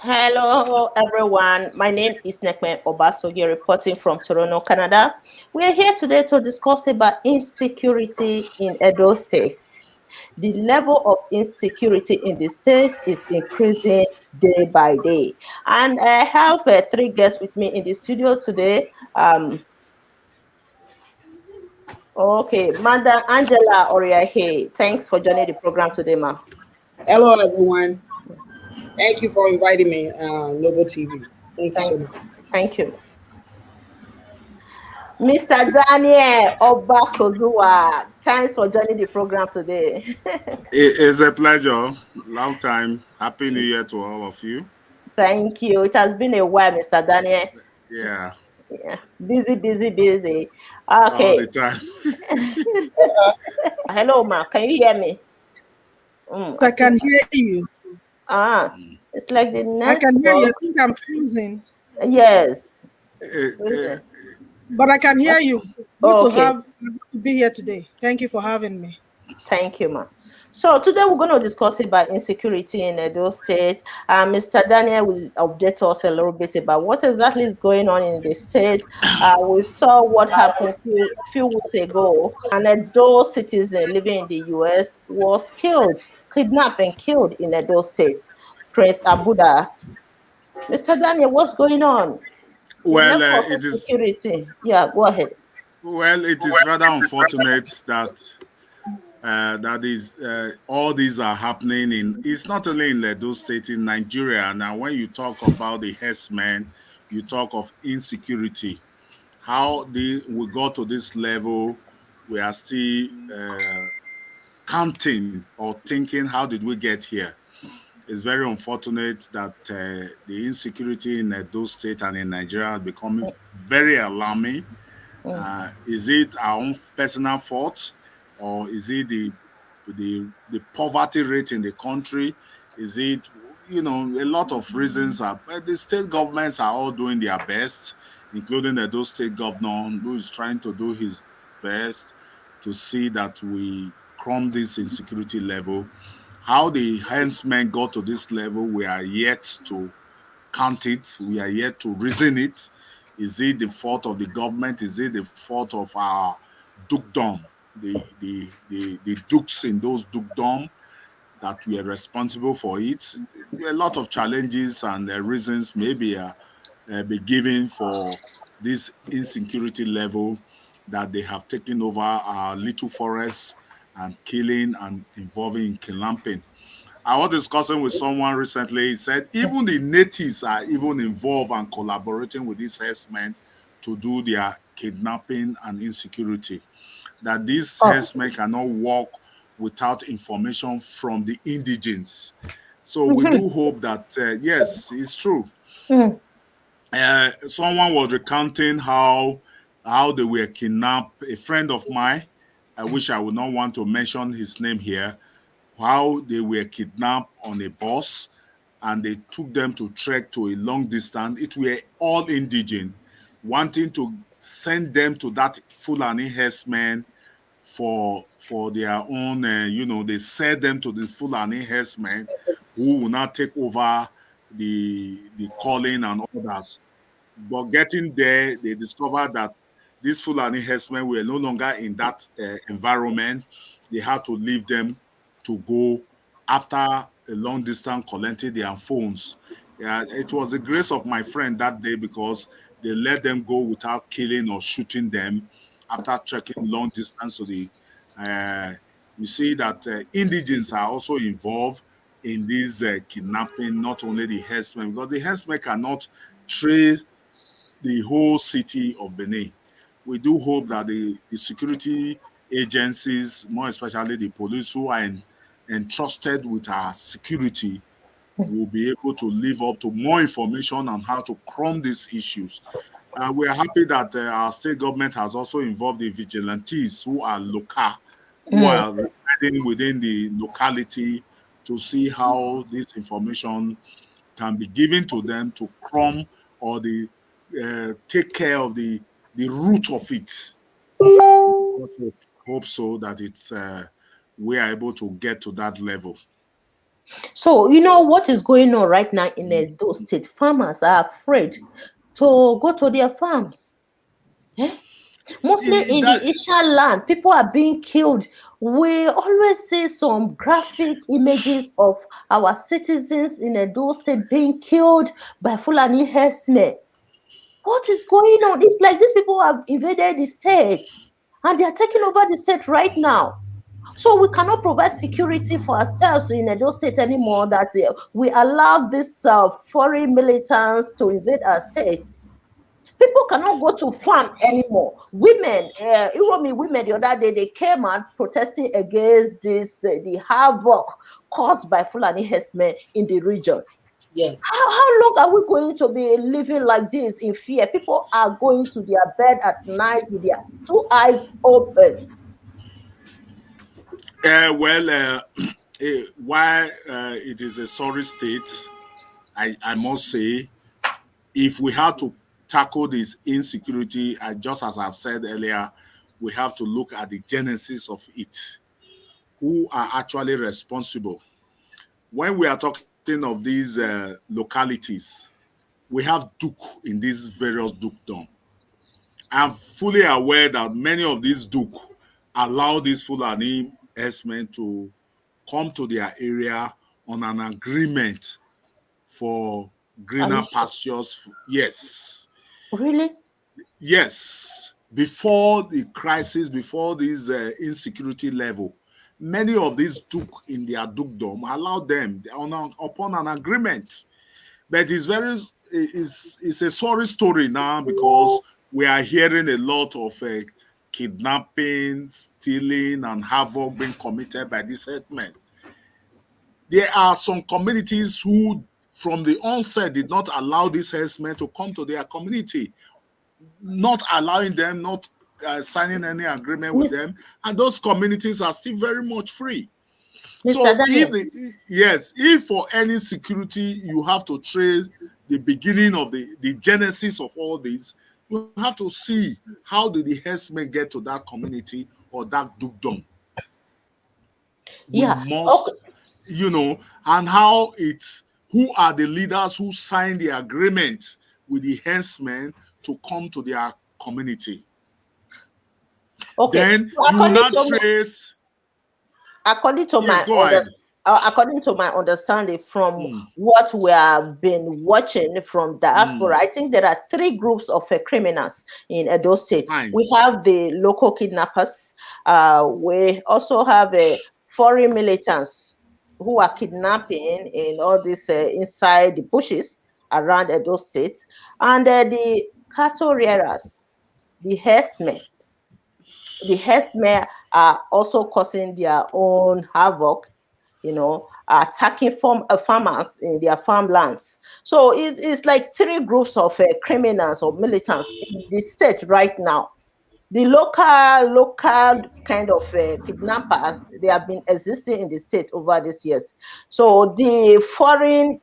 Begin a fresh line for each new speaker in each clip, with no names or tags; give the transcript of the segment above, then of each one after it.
Hello, everyone. My name is Nekme Obasogi, reporting from Toronto, Canada. We are here today to discuss about insecurity in Edo State. The level of insecurity in the state is increasing day by day. And I have three guests with me in the studio today. Okay, Madam Angela Oriahe, thanks for joining the program today, ma.
Hello, everyone. Thank you for inviting me, Noble TV. Thank you
Thank,
so much.
thank you. Mr. Daniel Obakozua, thanks for joining the program today.
It's a pleasure. Long time. Happy New Year to all of you.
Thank you. It has been a while, Mr. Daniel.
Yeah,
Yeah. Busy, busy, busy.
all
Okay.
the time.
Hello, ma. Can you hear me? I
I
think.
can hear you.
It's like the
I can hear you. I
network.
think I'm freezing,
Yes.
Eh, eh,
but I can hear you. Good
Oh,
to
okay.
be here today. Thank you for having me.
Thank you, ma. So today we're going to discuss about insecurity in Edo State. Mr. Daniel will update us a little bit about what exactly is going on in the state. We saw what happened few weeks ago. An Edo citizen living in the US was kidnapped and killed in Edo State. Prince Abuda. Mr. Daniel, what's going on? The
well,
level of
it is
insecurity. Yeah, go ahead.
rather unfortunate that all these are happening in. It's not only in Edo State, in Nigeria. Now, when you talk about the herdsmen, you talk of insecurity. How we got to this level, we are still counting or thinking, how did we get here? It's very unfortunate that the insecurity in those states and in Nigeria is becoming very alarming. Is it our own personal fault, or is it the poverty rate in the country? Is it, a lot of reasons are, but the state governments are all doing their best, including the those state governor who is trying to do his best to see that we crumb this insecurity level. How the henchmen got to this level, we are yet to count it. We are yet to reason it. Is it the fault of the government? Is it the fault of our dukedom, the dukes in those dukedom that we are responsible for it? A lot of challenges and reasons maybe be given for this insecurity level that they have taken over our little forests and killing and involving in kidnapping. I was discussing with someone recently. He said even the natives are even involved and collaborating with these herdsmen to do their kidnapping and insecurity. That these
Oh,
herdsmen cannot work without information from the indigents. So we do hope that yes, it's true.
mhm.
Someone was recounting how they were kidnapped. A friend of mine, I wish I would not want to mention his name here, how they were kidnapped on a bus and they took them to trek to a long distance. It were all indigent, wanting to send them to that Fulani herdsmen for their own. They sell them to the Fulani herdsmen who will now take over the calling and others. But getting there, they discovered that these Fulani herdsmen were no longer in that environment. They had to leave them to go after a long distance collecting their phones. Yeah, it was the grace of my friend that day because they let them go without killing or shooting them after trekking long distance to the. Uh, you see that indigents are also involved in this kidnapping, not only the herdsmen, because the herdsmen cannot trade the whole city of Benin. We do hope that the security agencies, more especially the police who are entrusted with our security, will be able to live up to more information on how to crumb these issues. We are happy that our state government has also involved the vigilantes who are local, who
Mm.
are residing within the locality to see how this information can be given to them to crumb or take care of the root of it. Also hope so that it's we are able to get to that level.
So, you know what is going on right now in those state? Farmers are afraid to go to their farms. Eh? Mostly in
That
the Asian land, people are being killed. We always see some graphic images of our citizens in Edo State being killed by Fulani herdsmen. What is going on? It's like these people have invaded the state and they are taking over the state right now. So we cannot provide security for ourselves in Edo State anymore. That we allow these foreign militants to invade our state. People cannot go to farm anymore. Women, Iromi women, the other day they came out protesting against this the havoc caused by Fulani herdsmen in the region.
Yes.
How long are we going to be living like this in fear? People are going to their bed at night with their two eyes open.
well, why it is a sorry state, I must say, if we have to tackle this insecurity, just as I've said earlier, we have to look at the genesis of it. Who are actually responsible? When we are talking of these localities, we have duke in these various dukedom. I'm fully aware that many of these duke allow these Fulani herdsmen to come to their area on an agreement for
Are you
greener
sure?
pastures. Yes.
Really?
Yes. Before the crisis, before this insecurity level, many of these duke in their dukedom allowed them upon an agreement. But it's a sorry story now because we are hearing a lot of kidnapping, stealing, and havoc being committed by these herdsmen. There are some communities who, from the onset, did not allow these herdsmen to come to their community, not allowing them, not signing any agreement with
Miss,
them, and those communities are still very much free.
Mr.
So
Daniel,
if for any security you have to trace the beginning of the genesis of all this, you have to see how did the herdsmen get to that community or that dukedom. We
yeah.
must,
Okay.
and how who are the leaders who signed the agreement with the herdsmen to come to their community.
Okay.
Then
So
you will not trace.
according to
Yes,
my
go ahead.
according to my understanding from
Mm,
what we have been watching from diaspora,
mm,
I think there are three groups of criminals in Edo State.
fine.
We have the local kidnappers. We also have foreign militants who are kidnapping in all this inside the bushes around Edo State, and the cattle rearers, the herdsmen. The herdsmen are also causing their own havoc, attacking farmers in their farmlands. So it is like three groups of criminals or militants in the state right now. The local kind of kidnappers, they have been existing in the state over these years. So the foreign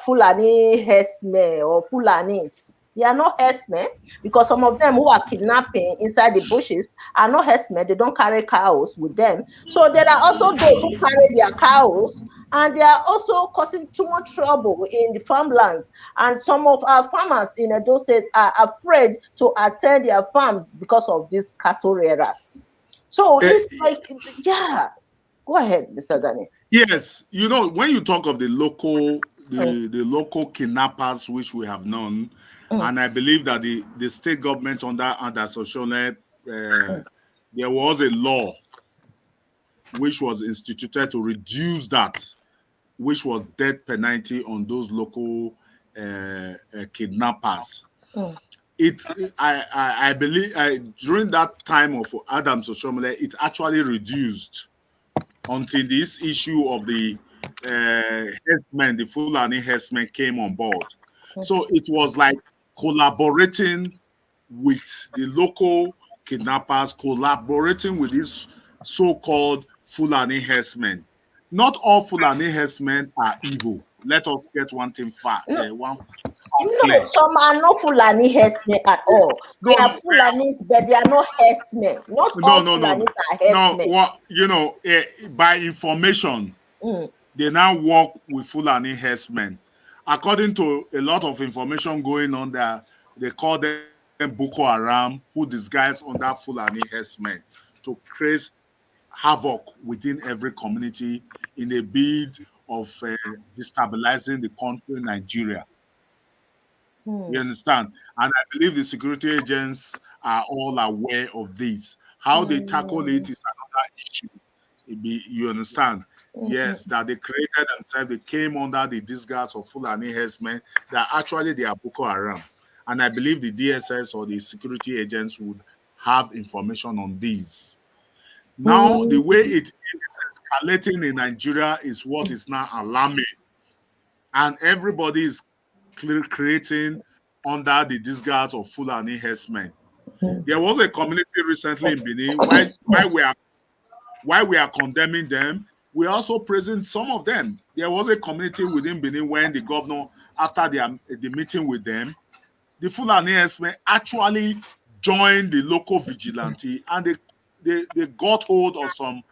Fulani herdsmen or Fulanis, they are not herdsmen because some of them who are kidnapping inside the bushes are not herdsmen. They don't carry cows with them. So there are also those who carry their cows, and they are also causing too much trouble in the farmlands. And some of our farmers in Edo State are afraid to attend their farms because of these cattle rearers. So
Eh,
it's like, yeah, go ahead, Mr. Danny.
yes, when you talk of the local
Mm,
the local kidnappers which we have known,
mm,
and I believe that the state government under Socialnet,
mm.
there was a law which was instituted to reduce that, which was death penalty on those local kidnappers.
Mm.
I believe during that time of Adam Soshomole, it actually reduced until this issue of the herdsmen, the Fulani herdsmen came on board. So it was like collaborating with the local kidnappers, collaborating with these so-called Fulani herdsmen. Not all Fulani herdsmen are evil. Let us get
No,
one fact
no,
clear.
some are not Fulani herdsmen at all. They are
No,
Fulanis, but they are not herdsmen. Not
no,
all
no, no,
Fulanis are
no.
herdsmen.
What by information,
Mm.
they now work with Fulani herdsmen. According to a lot of information going on there, they call them Boko Haram, who disguise under Fulani herdsmen to create havoc within every community in a bid of destabilizing the country, Nigeria. You understand? And I believe the security agents are all aware of this. How they tackle it is another issue. You understand? Yes, that they created themselves, they came under the disguise of Fulani herdsmen, that actually they are Boko Haram. And I believe the DSS or the security agents would have information on these. Now, the way it is escalating in Nigeria is what is now alarming. And everybody is creating under the disguise of Fulani herdsmen. There was a community recently in Benin. While we are condemning them, we also present some of them. There was a community within Benin when the governor, after the meeting with them, the Fulani herdsmen actually joined the local vigilante, and they got hold of some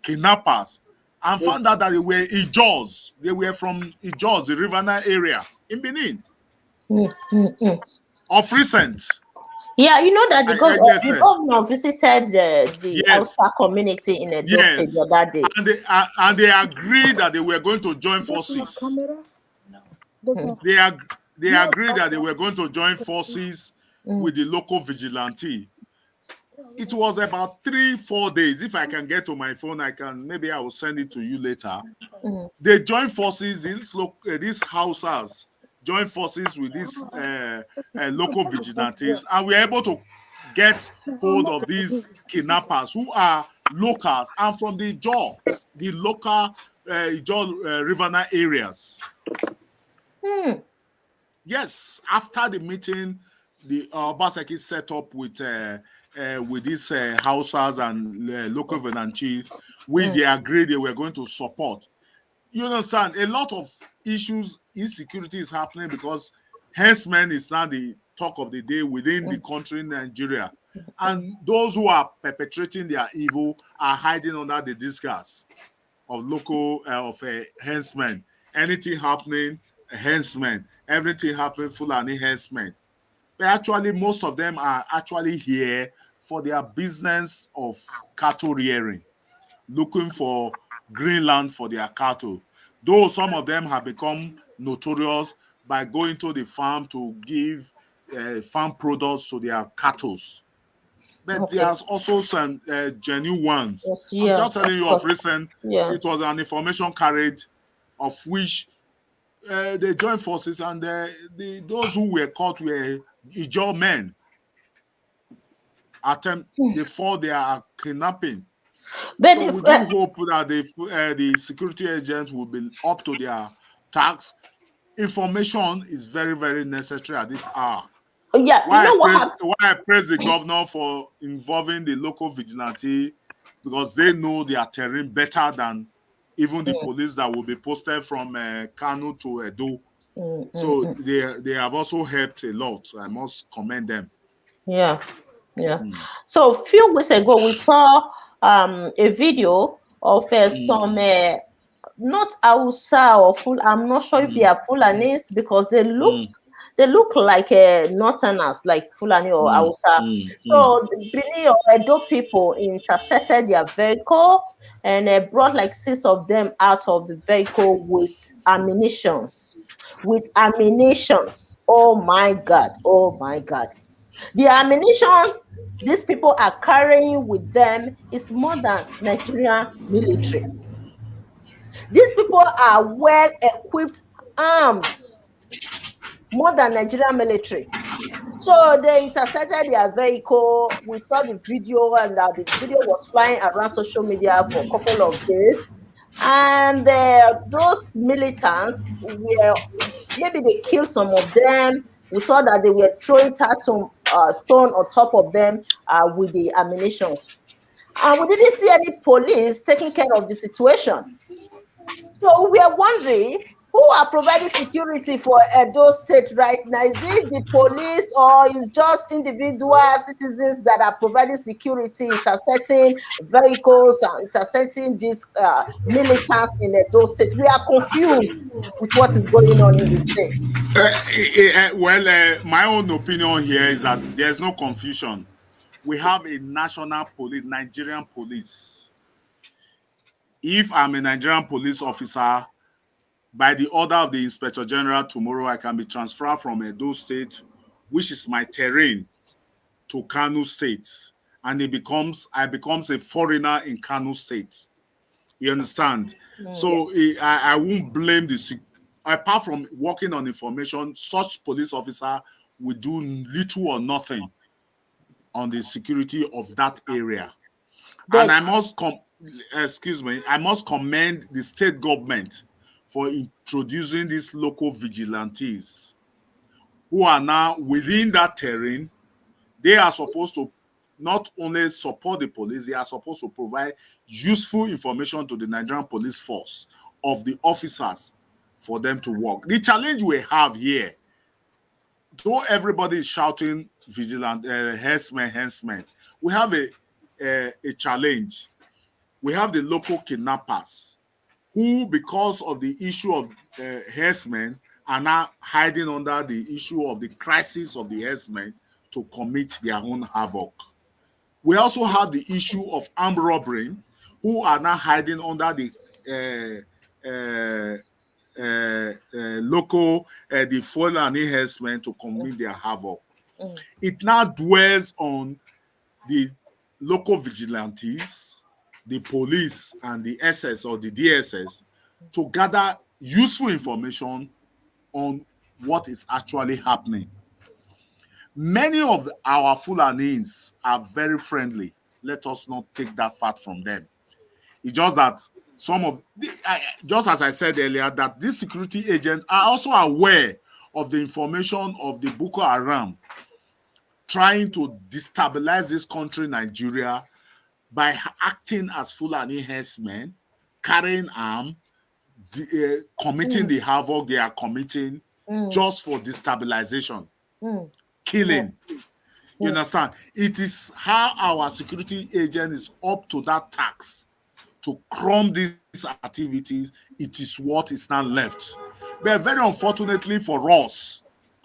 kidnappers and found out that they were Ijaws. They were from Ijaws, the Riverina area in Benin. Of recent.
Yeah, you know that the
Yes,
governor visited the
Yes.
Hausa community in Edo State the other day.
And they agreed that they were going to join forces. They agreed that they were going to join forces with the local vigilante. It was about 3-4 days. If I can get to my phone, maybe I will send it to you later. They joined forces. These Hausas joined forces with these local vigilantes, and we are able to get hold of these kidnappers who are locals and from the local Riverina areas. Yes, after the meeting, the Obaseki set up with these Hausas and local vigilantes, which they agreed they were going to support. You understand, a lot of issues, insecurity is happening because herdsmen is now the talk of the day within the country, Nigeria. And those who are perpetrating their evil are hiding under the disguise of local herdsmen. Anything happening, herdsmen. Everything happening, Fulani herdsmen. But actually, most of them are actually here for their business of cattle rearing, looking for green land for their cattle. Though some of them have become notorious by going to the farm to give farm products to their cattle. But there's also some genuine ones.
Yes,
I'm just telling you of recent,
Yeah.
it was an information carried of which they joined forces, and those who were caught were Ijaw men. They fought their kidnapping.
But
So we do hope that the security agents will be up to their task. Information is very, very necessary at this hour.
yeah,
Why
you know what
I praise the governor for involving the local vigilante, because they know their terrain better than even the police that will be posted from Kano to Edo. So they have also helped a lot. I must commend them.
Yeah. So a few weeks ago, we saw a video of some not Hausa or full. I'm not sure if they are Fulanis because they look like Northerners, like Fulani or Hausa. So the Bini or Edo people intercepted their vehicle and brought like 6 of them out of the vehicle with ammunitions. Oh my God! Oh my God! The ammunitions these people are carrying with them is more than Nigerian military. These people are well equipped, armed, more than Nigerian military. So they intercepted their vehicle. We saw the video, and the video was flying around social media for a couple of days. And those militants were, maybe they killed some of them. We saw that they were throwing stone on top of them with the ammunitions. And we didn't see any police taking care of the situation. So we are wondering, who are providing security for those states right now? Is it the police or is just individual citizens that are providing security, intercepting vehicles and intercepting these militants in those states? We are confused with what is going on in the state.
My own opinion here is that there's no confusion. We have a national police, Nigerian police. If I'm a Nigerian police officer, by the order of the Inspector General tomorrow, I can be transferred from Edo State, which is my terrain, to Kano State, and I becomes a foreigner in Kano State. You understand? So I won't blame the. Apart from working on information, such police officer will do little or nothing on the security of that area. And I must I must commend the state government for introducing these local vigilantes who are now within that terrain. They are supposed to not only support the police, they are supposed to provide useful information to the Nigerian police force of the officers for them to work. The challenge we have here, though everybody is shouting vigilant, herdsmen, we have a challenge. We have the local kidnappers who, because of the issue of herdsmen, are now hiding under the issue of the crisis of the herdsmen to commit their own havoc. We also have the issue of armed robbery, who are now hiding under the local, the Fulani herdsmen to commit their havoc. It now dwells on the local vigilantes, the police, and the SS or the DSS to gather useful information on what is actually happening. Many of our Fulanis are very friendly. Let us not take that fact from them. It's just that just as I said earlier, that these security agents are also aware of the information of the Boko Haram trying to destabilize this country, Nigeria, by acting as Fulani herdsmen, carrying arms, committing the havoc they are committing just for destabilization, killing. You understand? It is how our security agent is up to that task to crumb these activities. It is what is now left. But very unfortunately for us,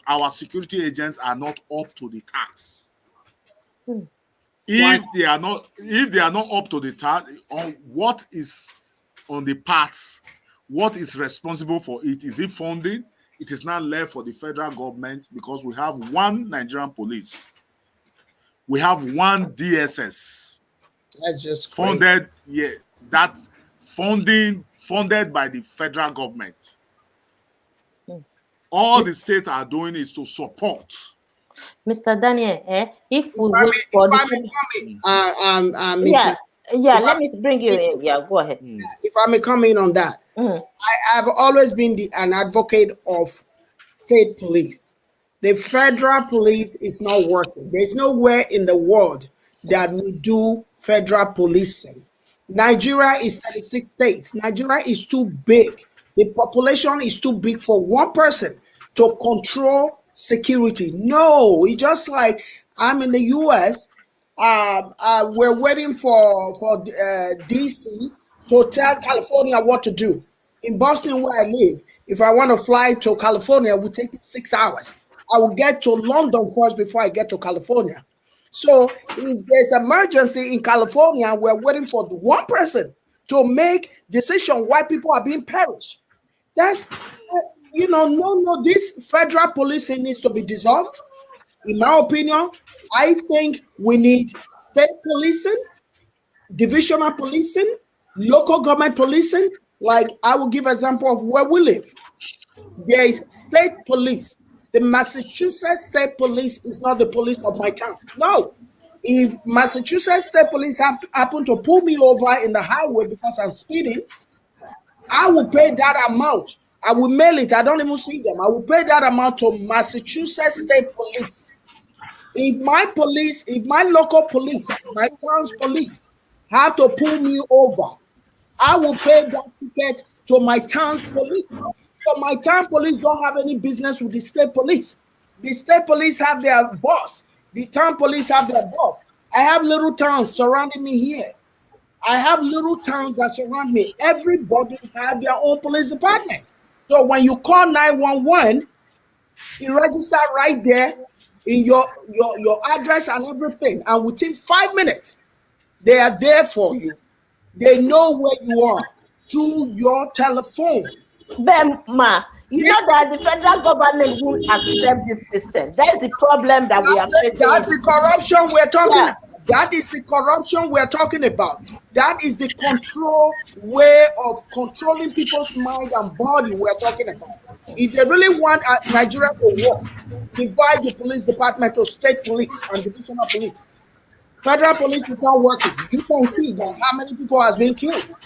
our security agents are not up to the task. If they are not up to the task, on what is on the path, what is responsible for it? Is it funding? It is not left for the federal government because we have one Nigerian police. We have one DSS.
That's just
funded. Yeah, that's funded by the federal government. All the states are doing is to support.
Mr. Daniel, if we wait for let me bring you in. Yeah, go ahead.
If I may come in on that, I have always been an advocate of state police. The federal police is not working. There's nowhere in the world that we do federal policing. Nigeria is 36 states. Nigeria is too big. The population is too big for one person to control security. No, it's just like I'm in the US. We're waiting for DC to tell California what to do. In Boston, where I live, if I want to fly to California, it would take 6 hours. I will get to London first before I get to California. So if there's emergency in California, we're waiting for the one person to make decision why people are being perished. That's, no, this federal policing needs to be dissolved. In my opinion, I think we need state policing, divisional policing, local government policing. Like I will give an example of where we live. There is state police. The Massachusetts State Police is not the police of my town. No. If Massachusetts State Police happen to pull me over in the highway because I'm speeding, I will pay that amount. I will mail it. I don't even see them. I will pay that amount to Massachusetts State Police. If my local police, my town's police have to pull me over, I will pay that ticket to my town's police. So my town police don't have any business with the state police. The state police have their boss. The town police have their boss. I have little towns surrounding me here. I have little towns that surround me. Everybody have their own police department. So when you call 911, you register right there in your address and everything. And within 5 minutes, they are there for you. They know where you are through your telephone.
Bema, you know that the federal government won't accept this system. That is the problem that we are facing.
That's the corruption we're talking about. That is the corruption we're talking about. That is the control way of controlling people's mind and body we're talking about. If they really want Nigeria to work, divide the police department to state police and divisional police. Federal police is not working. You can see that how many people has been killed.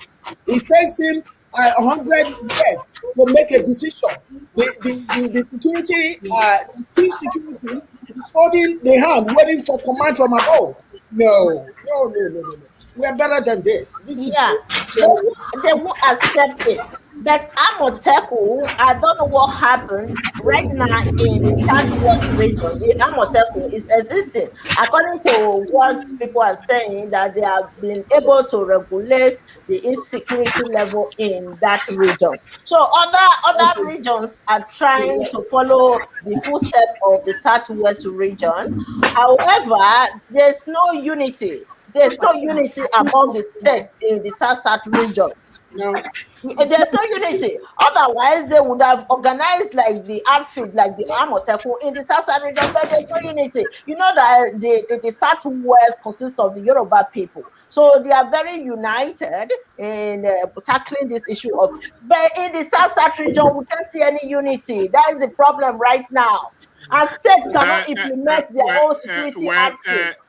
It takes him 100 years to make a decision. The security, the chief security is holding the hand, waiting for command from above. No. We are better than this. This is
they won't accept it. But Amoteku, I don't know what happened right now in the Southwest region. The Amoteku is existing. According to what people are saying, that they have been able to regulate the insecurity level in that region. So other regions are trying to follow the footsteps of the Southwest region. However, there's no unity. There's no unity among the states in the South region.
no.
There's no unity. Otherwise, they would have organized like the outfit, like the Amoteku in the South region, but there's no unity. You know that the Southwest consists of the Yoruba people. So they are very united in tackling this issue of. But in the South region, we can't see any unity. That is the problem right now. And states cannot implement their own security outfits.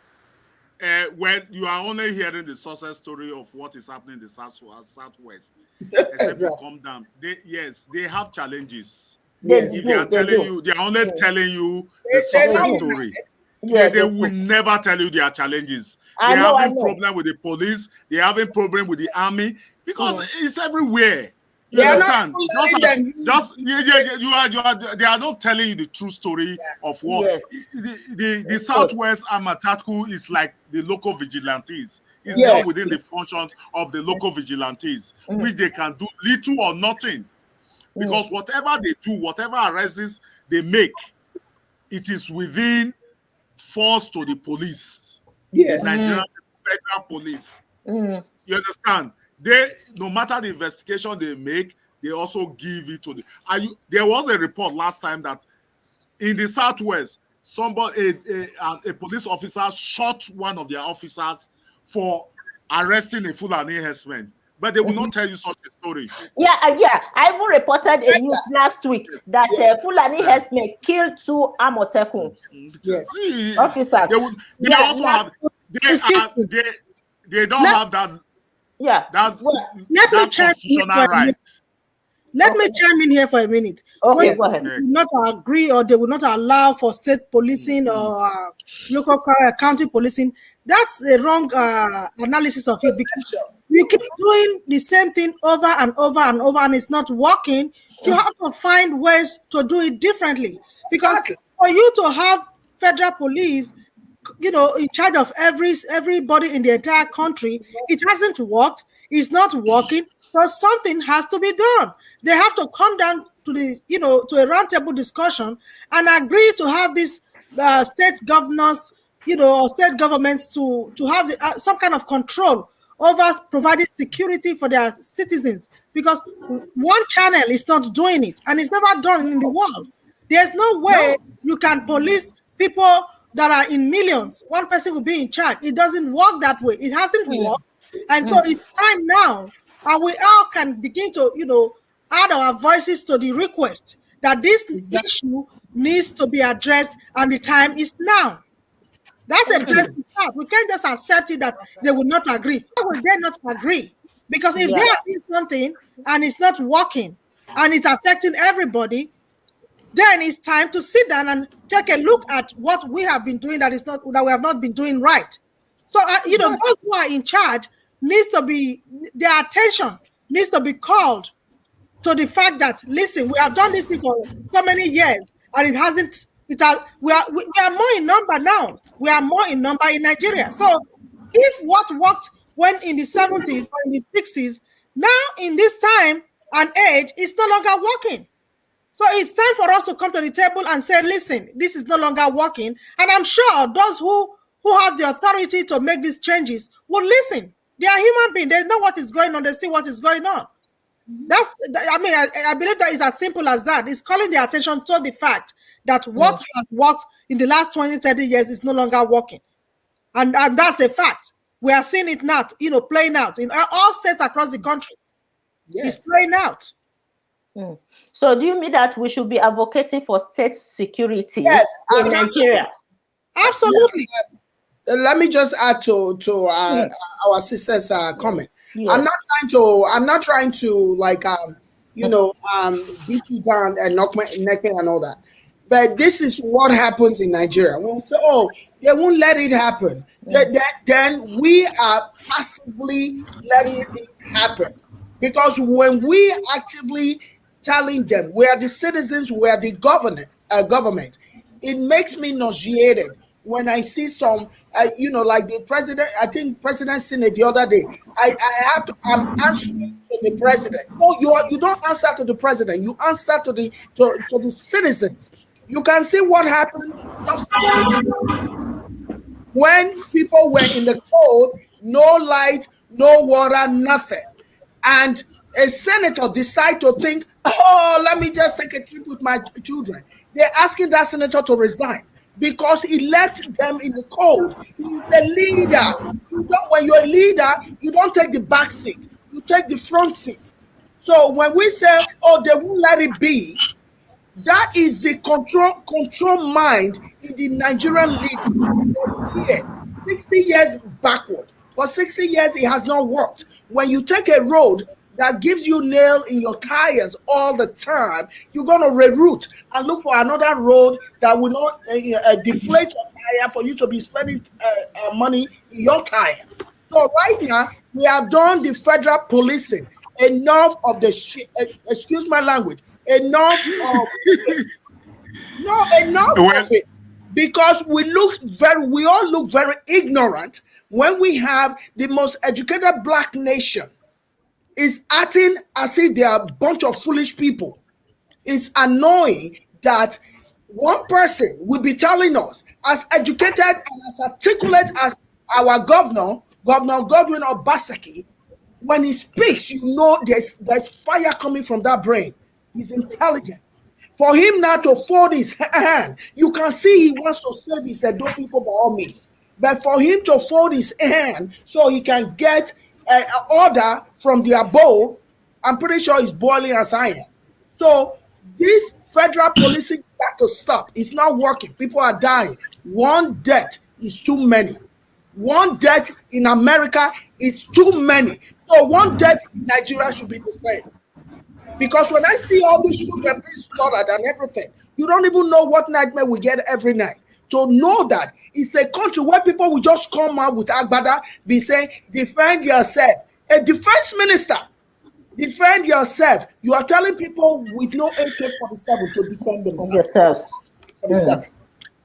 When you are only hearing the success story of what is happening in the Southwest, except to come down, they have challenges.
Yes.
If they are telling you, they are only telling you the success story. They will never tell you their challenges. They're having problem with the police. They're having problem with the army because it's everywhere. You understand? They are not telling you the true story of what the Southwest Amatatu is like. The local vigilantes. It's not within the functions of the local vigilantes, which they can do little or nothing, because whatever they do, whatever arrests they make, it is within force to the police.
Yes.
Nigerian federal police. You understand? They, no matter the investigation they make, they also give it to the. There was a report last time that in the Southwest, a police officer shot one of their officers for arresting a Fulani herdsman, but they will not tell you such a story.
Yeah. I even reported a news last week that Fulani herdsmen killed 2 Amotekun officers.
They also have. They don't have that.
Yeah.
That
constitutional
right.
Let me chime in here for a minute.
Okay, go ahead.
They will not agree, or they will not allow for state policing or local county policing. That's a wrong analysis of it, because you keep doing the same thing over and over and over, and it's not working. You have to find ways to do it differently, because for you to have federal police, in charge of everybody in the entire country, it hasn't worked. It's not working. So something has to be done. They have to come down to the, to a roundtable discussion and agree to have these state governors, or state governments to have some kind of control over providing security for their citizens. Because one channel is not doing it, and it's never done in the world. There's no way you can police people that are in millions. One person will be in charge. It doesn't work that way. It hasn't worked. And so it's time now. And we all can begin to, add our voices to the request that this issue needs to be addressed, and the time is now. That's a place to start. We can't just accept it that they will not agree. Why would they not agree? Because if they are doing something and it's not working and it's affecting everybody, then it's time to sit down and take a look at what we have been doing that we have not been doing right. So, those who are in charge needs to be, their attention needs to be called to the fact that, listen, we have done this thing for so many years and it hasn't, we are more in number now. We are more in number in Nigeria. So if what worked when in the 70s or in the 60s, now in this time and age, it's no longer working. So it's time for us to come to the table and say, listen, this is no longer working. And I'm sure those who have the authority to make these changes will listen. They are human beings. They know what is going on. They see what is going on. I believe that is as simple as that. It's calling the attention to the fact that what has worked in the last 20, 30 years is no longer working. And that's a fact. We are seeing it now, playing out in all states across the country.
Yes.
It's playing out.
So do you mean that we should be advocating for state security in Nigeria?
Absolutely.
Let me just add to our sister's comment.
Yeah.
I'm not trying to beat you down and knock my neck and all that. But this is what happens in Nigeria. When we say, oh, they won't let it happen, then we are passively letting it happen. Because when we actively telling them we are the citizens, we are the government, it makes me nauseated when I see some, like the president. I think President Senate the other day. I'm answering to the president. No, you don't answer to the president. You answer to the citizens. You can see what happened just when people were in the cold, no light, no water, nothing, and a senator decide to think, oh, let me just take a trip with my children. They're asking that senator to resign because he left them in the cold. He's the leader. When you're a leader, you don't take the back seat. You take the front seat. So when we say, oh, they won't let it be, that is the control mind in the Nigerian leader. 60 years backward. For 60 years, it has not worked. When you take a road that gives you nail in your tires all the time, you're going to reroute and look for another road that will not deflate your tire for you to be spending money in your tire. So right now, we have done the federal policing. Enough of the shit. Excuse my language. Enough of it. No, enough of it. Because we all look very ignorant when we have the most educated black nation is acting as if they are a bunch of foolish people. It's annoying that one person will be telling us, as educated and as articulate as our governor Godwin Obaseki, when he speaks, there's fire coming from that brain. He's intelligent. For him now to fold his hand, you can see he wants to save his Edo people by all means. But for him to fold his hand so he can get an order from the above, I'm pretty sure he's boiling as I am. So this federal policing got to stop. It's not working. People are dying. One death is too many. One death in America is too many. So one death in Nigeria should be the same. Because when I see all these children being slaughtered and everything, you don't even know what nightmare we get every night. To know that it's a country where people will just come out with Agbada, be saying, defend yourself. A defense minister, defend yourself. You are telling people with no AK-47 to defend themselves.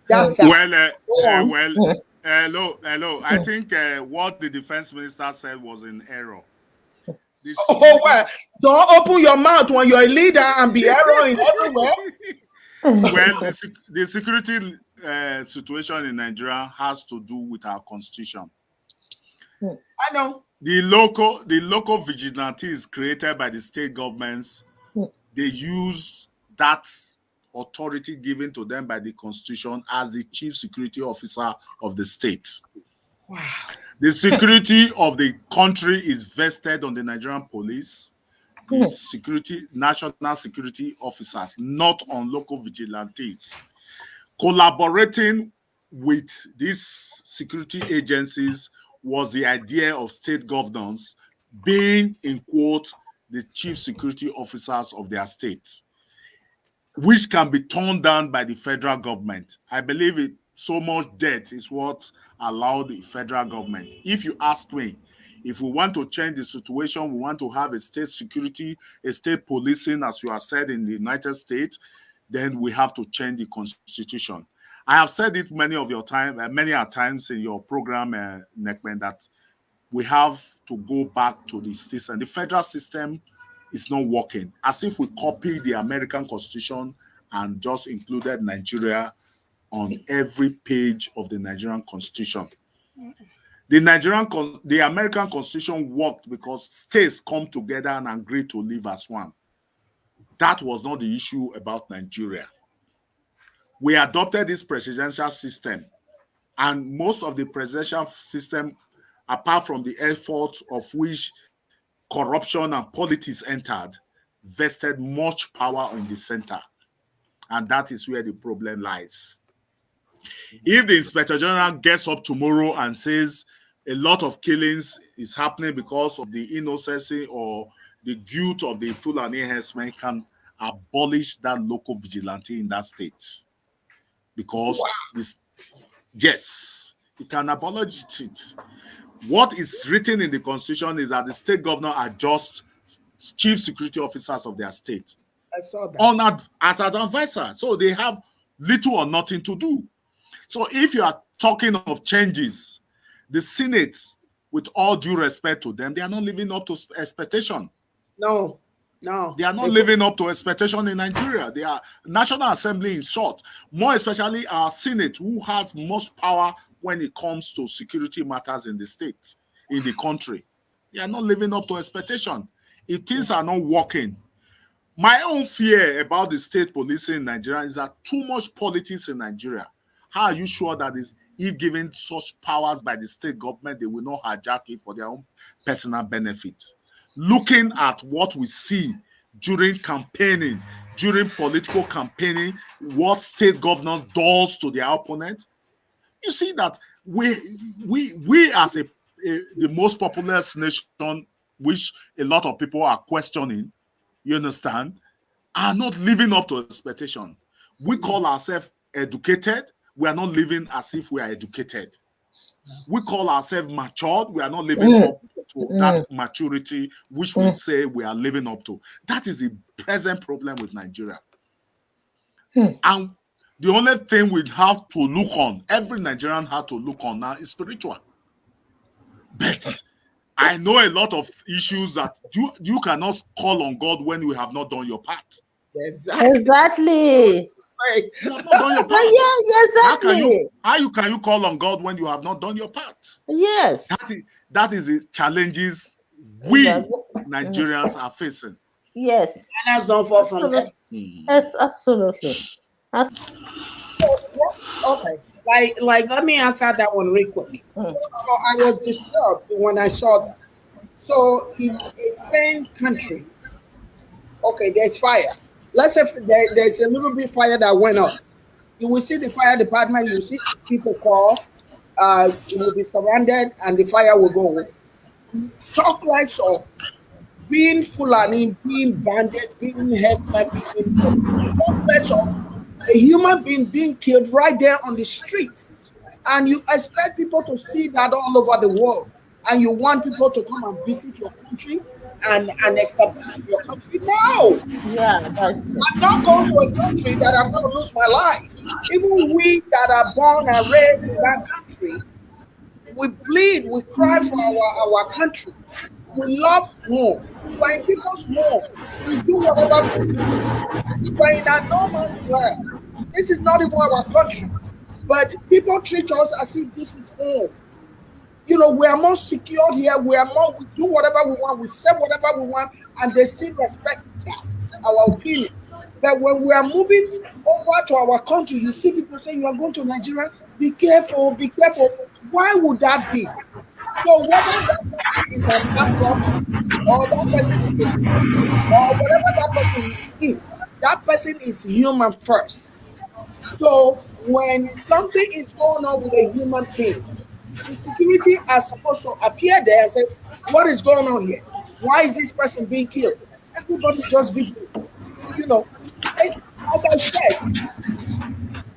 That's
hello. I think what the defense minister said was in error.
Don't open your mouth when you're a leader and be erroring everywhere.
Well, the security situation in Nigeria has to do with our constitution.
I know.
The local vigilantes created by the state governments, they use that authority given to them by the constitution as the chief security officer of the state.
Wow.
The security of the country is vested on the Nigerian police, the national security officers, not on local vigilantes. Collaborating with these security agencies was the idea of state governors being, in quote, the chief security officers of their states, which can be torn down by the federal government. I believe it. So much debt is what allowed the federal government. If you ask me, If we want to change the situation, we want to have a state security, a state policing, as you have said in the United States, then we have to change the constitution. I have said it many a times in your program, Nekmen, that we have to go back to the system. The federal system is not working. As if we copied the American Constitution and just included Nigeria on every page of the Nigerian Constitution. The American Constitution worked because states come together and agree to live as one. That was not the issue about Nigeria. We adopted this presidential system, and most of the presidential system, apart from the efforts of which corruption and politics entered, vested much power in the center. And that is where the problem lies. If the Inspector General gets up tomorrow and says a lot of killings is happening because of the innocency or the guilt of the Fulani herdsmen, can abolish that local vigilante in that state. Because yes, it can abolish it. What is written in the Constitution is that the state governor are just chief security officers of their state.
I saw that.
Honored as an advisor. So they have little or nothing to do. So if you are talking of changes, the Senate, with all due respect to them, they are not living up to expectation.
No.
They are not living up to expectation in Nigeria. They are National Assembly in short, more especially our Senate, who has much power when it comes to security matters in the state, in the country. They are not living up to expectation. If things are not working, my own fear about the state policing in Nigeria is that too much politics in Nigeria. How are you sure that if given such powers by the state government, they will not hijack it for their own personal benefit? Looking at what we see during campaigning, during political campaigning, what state governor does to their opponent, you see that we as the most populous nation, which a lot of people are questioning, you understand, are not living up to expectation. We call ourselves educated. We are not living as if we are educated. We call ourselves matured. We are not living up to that maturity which we say we are living up to. That is the present problem with Nigeria. And the only thing we have to look on, every Nigerian has to look on now, is spiritual. But I know a lot of issues that you cannot call on God when you have not done your part.
Exactly.
You have not done your part.
Yeah, exactly.
How can you call on God when you have not done your part?
Yes.
That is the challenges we Nigerians are facing.
Yes.
And that's not far from that.
Yes, absolutely.
Okay. Like let me answer that one real quick. So I was disturbed when I saw that. So in a same country, okay, there's fire. Let's say there's a little bit fire that went up. You will see the fire department, you see people call, it will be surrounded and the fire will go away. Talk less of being Fulani, being bandit, being herdsmen, talk less of a human being killed right there on the street. And you expect people to see that all over the world. And you want people to come and visit your country and establish your country? No.
Yeah, that's
I'm not going to a country that I'm going to lose my life. Even we that are born and raised in that country, we bleed, we cry for our country. We love home. We're in people's home. We do whatever we do. We're in a no man's land. This is not even our country. But people treat us as if this is home. You know, we are more secure here. We do whatever we want. We say whatever we want, and they still respect that, our opinion. But when we are moving over to our country, you see people saying, you are going to Nigeria, be careful, be careful. Why would that be? So whether that person is an armed robber, or that person is a thief, or whatever that person is human first. So when something is going on with a human being, the security are supposed to appear there and say, what is going on here? Why is this person being killed? Everybody just vigilant. You know, as I said,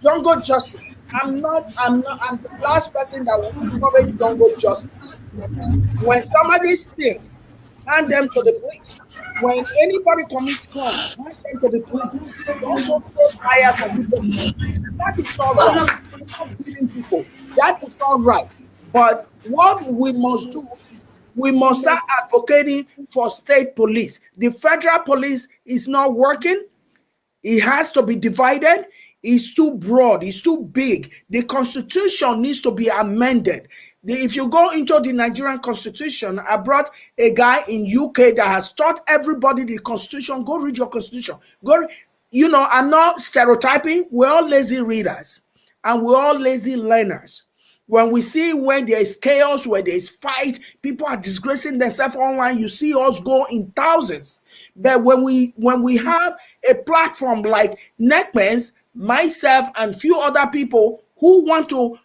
jungle justice. I'm the last person that will encourage jungle justice. When somebody steals, hand them to the police. When anybody commits crime, hand them to the police. Don't open fires on people's heads. That is not right. Stop beating people. That is not right. But what we must do is we must start advocating for state police. The federal police is not working. It has to be divided. It's too broad. It's too big. The constitution needs to be amended. If you go into the Nigerian constitution, I brought a guy in UK that has taught everybody the constitution. Go read your constitution. I'm not stereotyping. We're all lazy readers and we're all lazy learners. When we see when there is chaos, where there is fight, people are disgracing themselves online, you see us go in thousands. But when we have a platform like Netmans, myself, and few other people who want to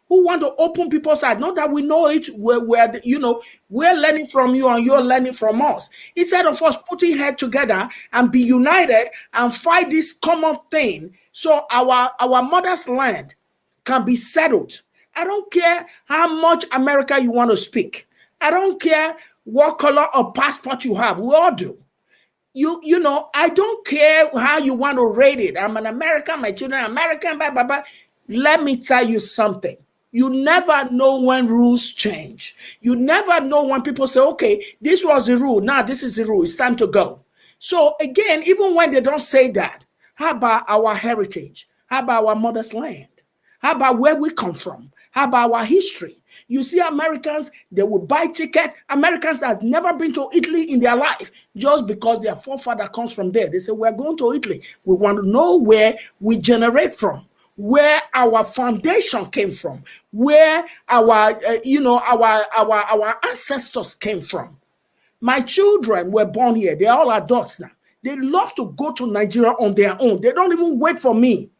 open people's eyes, not that we know it, we're learning from you and you're learning from us. Instead of us putting head together and be united and fight this common thing, so our mother's land can be settled. I don't care how much America you want to speak. I don't care what color of passport you have. We all do. I don't care how you want to rate it. I'm an American, my children are American, blah, blah, blah. Let me tell you something. You never know when rules change. You never know when people say, okay, this was the rule. Now this is the rule. It's time to go. So again, even when they don't say that, how about our heritage? How about our mother's land? How about where we come from? How about our history? You see Americans, they will buy ticket. Americans that have never been to Italy in their life, just because their forefather comes from there. They say, we're going to Italy. We want to know where we generate from, where our foundation came from, where our ancestors came from. My children were born here. They're all adults now. They love to go to Nigeria on their own. They don't even wait for me.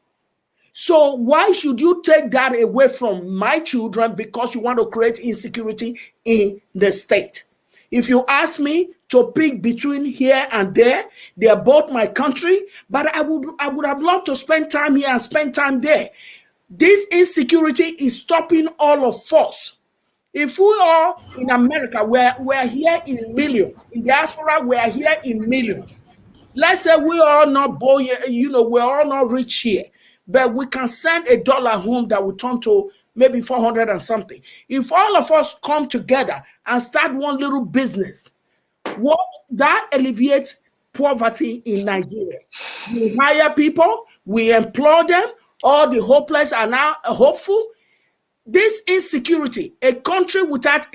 So why should you take that away from my children because you want to create insecurity in the state? If you ask me to pick between here and there, they are both my country, but I would have loved to spend time here and spend time there. This insecurity is stopping all of us. If we are in America, we're here in millions. In diaspora, we're here in millions. Let's say we are not we're all not rich here, but we can send $1 home that will turn to maybe 400 and something. If all of us come together and start one little business, what that alleviates poverty in Nigeria. We hire people, we employ them, all the hopeless are now hopeful. This insecurity, a country without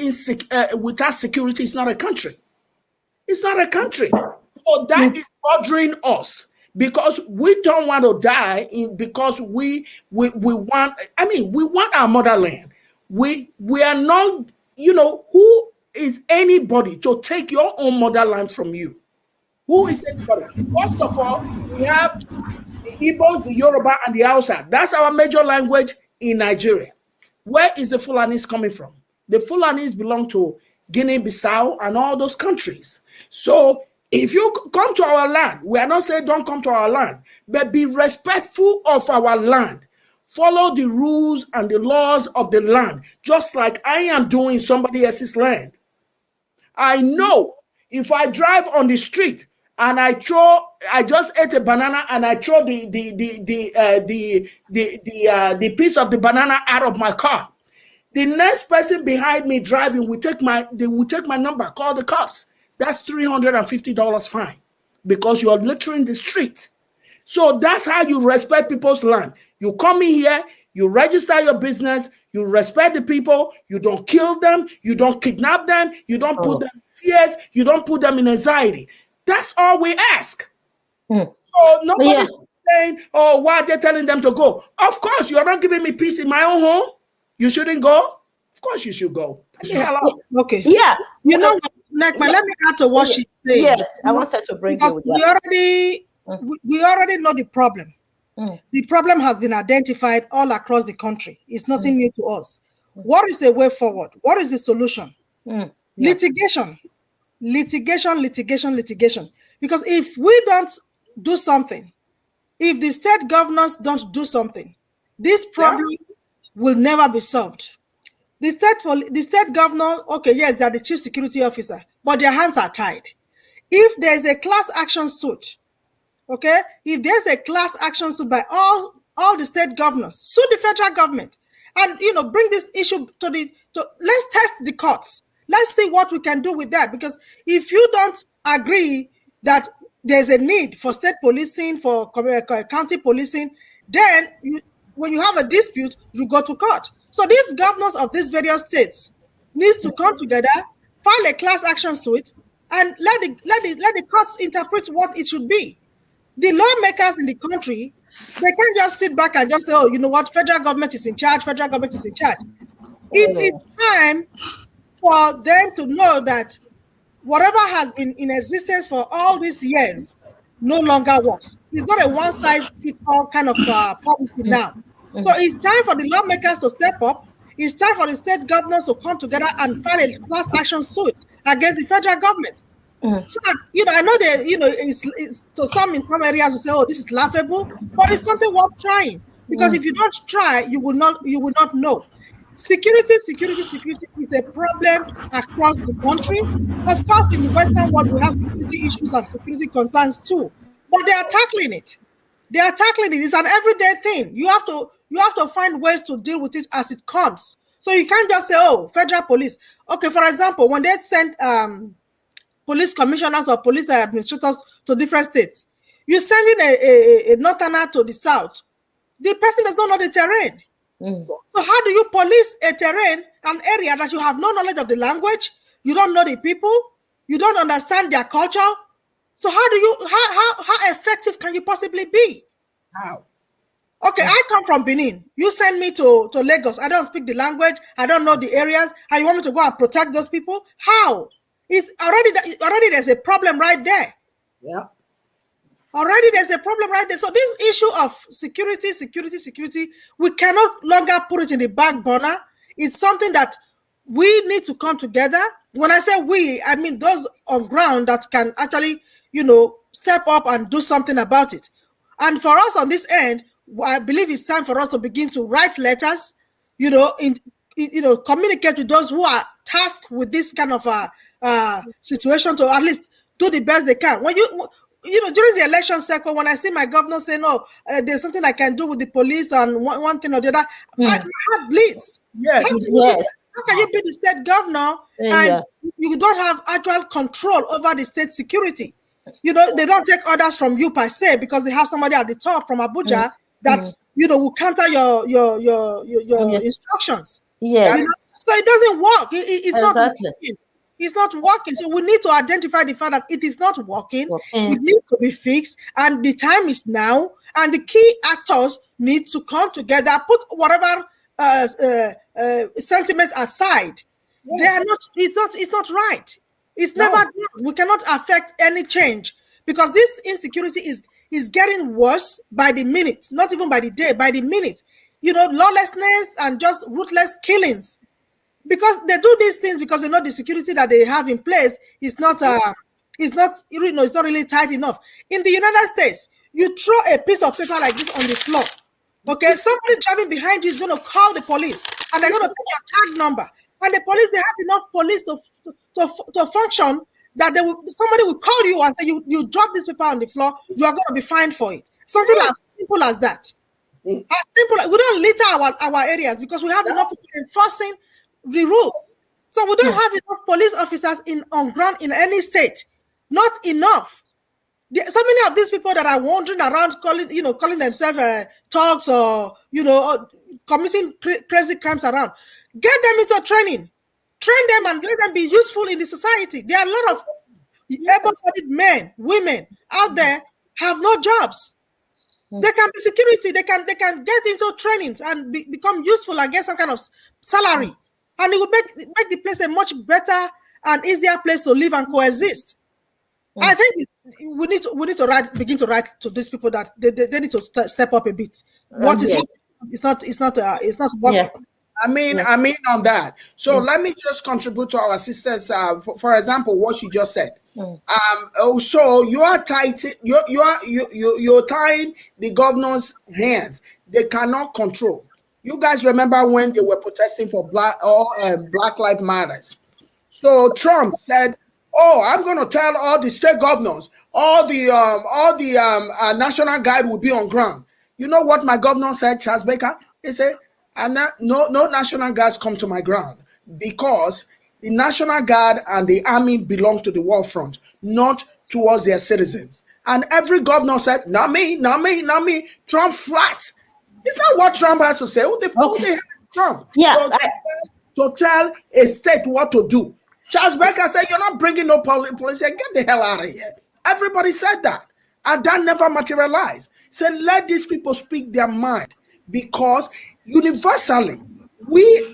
security is not a country. It's not a country. So that is bothering us because we don't want to die because we want our motherland. We are not, who is anybody to take your own motherland from you? Who is anybody? First of all, we have the Igbos, the Yoruba, and the Hausa. That's our major language in Nigeria. Where is the Fulanis coming from? The Fulanis belong to Guinea-Bissau and all those countries. So if you come to our land, we are not saying don't come to our land, but be respectful of our land. Follow the rules and the laws of the land, just like I am doing somebody else's land. I know if I drive on the street and I just ate a banana and I throw the piece of the banana out of my car, the next person behind me driving will take my number, call the cops. That's $350 fine because you're littering the street. So that's how you respect people's land. You come in here, you register your business, you respect the people, you don't kill them, you don't kidnap them, you don't put them in fears, you don't put them in anxiety. That's all we ask. So nobody's saying, oh, why are they telling them to go? Of course, you're not giving me peace in my own home. You shouldn't go. Of course you should go.
Okay.
Yeah.
You know what, Nekma, let me add to what she's saying.
Yes, I wanted to bring you with that.
We already know the problem. The problem has been identified all across the country. It's nothing new to us. What is the way forward? What is the solution? Litigation. Because if we don't do something, if the state governors don't do something, this problem will never be solved. the state governor, okay, yes, they are the chief security officer, but their hands are tied. If there's a class action suit, okay, if there's a class action suit by all the state governors, sue the federal government, and bring this issue to let's test the courts. Let's see what we can do with that. Because if you don't agree that there's a need for state policing, for county policing, then when you have a dispute, you go to court. So these governors of these various states needs to come together, file a class action suit, and let the courts interpret what it should be. The lawmakers in the country, they can't just sit back and just say, oh, you know what, federal government is in charge, federal government is in charge. It is time for them to know that whatever has been in existence for all these years no longer works. It's not a one-size-fits-all kind of policy now. So it's time for the lawmakers to step up. It's time for the state governors to come together and file a class action suit against the federal government. So I know that it's to some in some areas we say, oh, this is laughable, but it's something worth trying. Because if you don't try, you will not know. Security is a problem across the country. Of course, in the Western world, we have security issues and security concerns too. But they are tackling it. It's an everyday thing. You have to find ways to deal with it as it comes. So you can't just say, oh, federal police. Okay, for example, when they send police commissioners or police administrators to different states, you send in a northerner to the south. The person does not know the terrain. So how do you police a terrain, an area that you have no knowledge of the language, you don't know the people, you don't understand their culture? So how effective can you possibly be?
How?
Okay, I come from Benin. You send me to Lagos. I don't speak the language. I don't know the areas. And you want me to go and protect those people? How? It's already there's a problem right there.
Yeah.
Already there's a problem right there. So this issue of security, we cannot longer put it in the back burner. It's something that we need to come together. When I say we, I mean those on ground that can actually, step up and do something about it. And for us on this end, I believe it's time for us to begin to write letters, communicate with those who are tasked with this kind of situation to at least do the best they can. When during the election cycle, when I see my governor saying, "Oh, there's something I can do with the police and one thing or the other," my heart bleeds.
Yes.
How can you be the state governor and you don't have actual control over the state security? They don't take orders from you per se because they have somebody at the top from Abuja that will counter your instructions.
Yes.
So it doesn't work. It's not
Exactly.
working. It's not working. So we need to identify the fact that it is not working. It needs to be fixed, and the time is now. And the key actors need to come together, put whatever sentiments aside.
Yes.
They are not. It's not right. It's never done. We cannot affect any change because this insecurity is getting worse by the minute, not even by the day, by the minute. Lawlessness and just ruthless killings. Because they do these things because they know the security that they have in place is not really tight enough. In the United States, you throw a piece of paper like this on the floor. Okay, somebody driving behind you is going to call the police and they're going to take your tag number. And the police, they have enough police to function that somebody will call you and say, you drop this paper on the floor, you are going to be fined for it. Something as simple as that. As simple as we don't litter our areas because we have enough people enforcing the rules. So we don't have enough police officers on ground in any state. Not enough. So many of these people that are wandering around calling themselves thugs or committing crazy crimes around, get them into training. Train them and let them be useful in the society. There are a lot of able-bodied men, women out there have no jobs. They can be security. They can get into trainings and become useful and get some kind of salary. And it will make the place a much better and easier place to live and coexist. I think we need to begin to write to these people that they need to step up a bit. It's not working.
Yeah.
I mean on that. So let me just contribute to our sisters. For example, what she just said. So you are tight. You're tying the governor's hands. They cannot control. You guys remember when they were protesting for Black Lives Matters? So Trump said, "Oh, I'm going to tell all the state governors, all the national guard will be on ground." You know what my governor said, Charles Baker? He said, "No national guards come to my ground because the national guard and the army belong to the war front, not towards their citizens." And every governor said, "Not me, not me, not me." Trump flat. It's not what Trump has to say. Who the hell is Trump?
Yeah,
To tell a state what to do. Charles Baker said, "You're not bringing no police here. Get the hell out of here." Everybody said that. And that never materialized. Said, let these people speak their mind. Because universally, we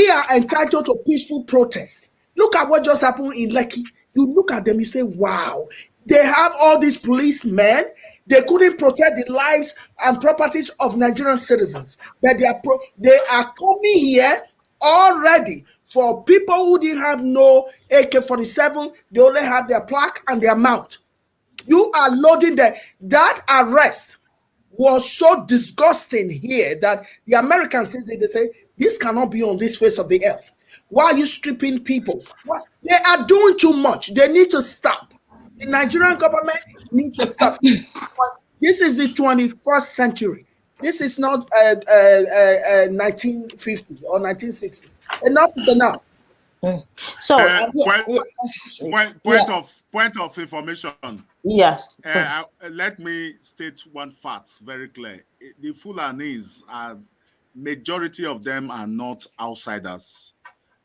are entitled to peaceful protest. Look at what just happened in Lekki. You look at them, you say, wow, they have all these policemen. They couldn't protect the lives and properties of Nigerian citizens. But they are coming here already for people who didn't have no AK-47. They only have their plaque and their mouth. You are loading them. That arrest was so disgusting here that the Americans, they say, this cannot be on this face of the earth. Why are you stripping people? What? They are doing too much. They need to stop. The Nigerian government needs to stop. This is the 21st century. This is not 1950 or 1960. Enough is enough.
So
point of information.
Yes.
Let me state one fact very clear. The Fulanis majority of them are not outsiders.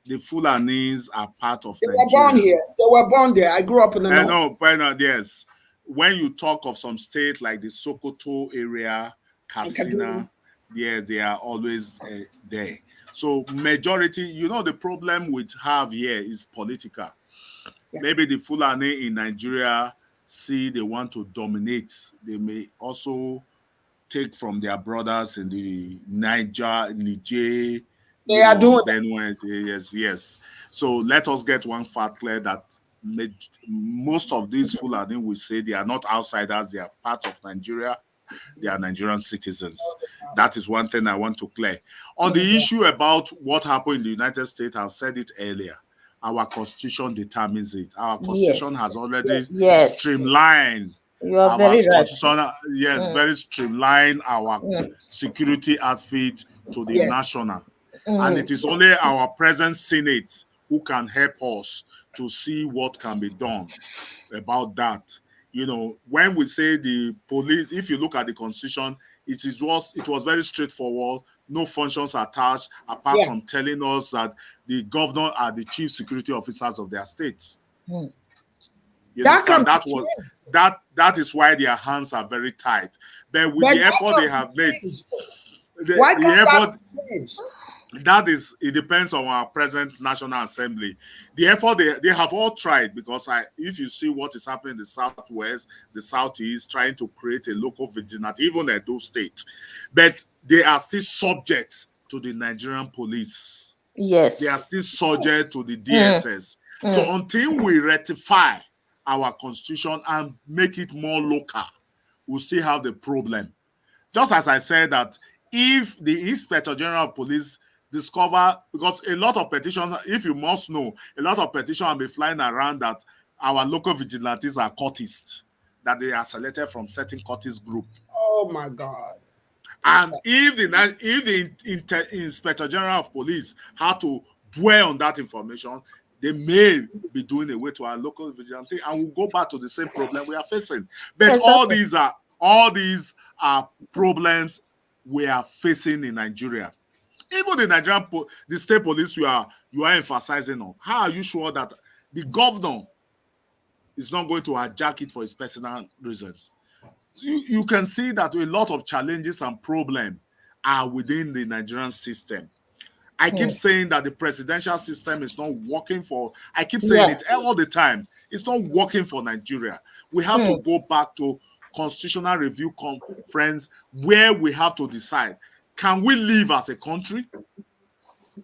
The Fulanis are part of
Nigeria.
They
were born here. They were born there. I grew up in the north.
No, yes. When you talk of some state like the Sokoto area, Katsina, yes, they are always there. So majority, the problem we have here is political. Yeah. Maybe the Fulani in Nigeria see they want to dominate. They may also take from their brothers in the Niger.
They are doing that.
Yes. So let us get one fact clear that most of these Fulani will say they are not outsiders. They are part of Nigeria. They are Nigerian citizens. That is one thing I want to clear. On the issue about what happened in the United States, I've said it earlier. Our constitution determines it. Our constitution has already streamlined.
You are very right.
Very streamlined our security outfit to the national. And it is only our present Senate who can help us to see what can be done about that. When we say the police, if you look at the constitution, it was very straightforward. No functions attached apart from telling us that the governor are the chief security officers of their states. That is why their hands are very tight. But with the effort they have made, it depends on our present National Assembly. The effort they have all tried, because if you see what is happening in the Southwest, the Southeast, trying to create a local vigilante, even at those states, but they are still subject to the Nigerian police.
Yes.
They are still subject to the DSS. So until we rectify our constitution and make it more local, we'll still have the problem. Just as I said that if the Inspector General of Police discover, because a lot of petitions, if you must know, a lot of petitions will be flying around that our local vigilantes are cultists, that they are selected from certain cultist group.
Oh my God.
And if the Inspector General of Police had to dwell on that information, they may be doing away to our local vigilante, and we'll go back to the same problem we are facing. But all these are problems we are facing in Nigeria. Even the Nigerian, the state police you are emphasizing on. How are you sure that the governor is not going to hijack it for his personal reasons? You can see that a lot of challenges and problems are within the Nigerian system. I keep saying that the presidential system is not working I keep saying it all the time. It's not working for Nigeria. We have to go back to Constitutional Review Conference where we have to decide, can we live as a country?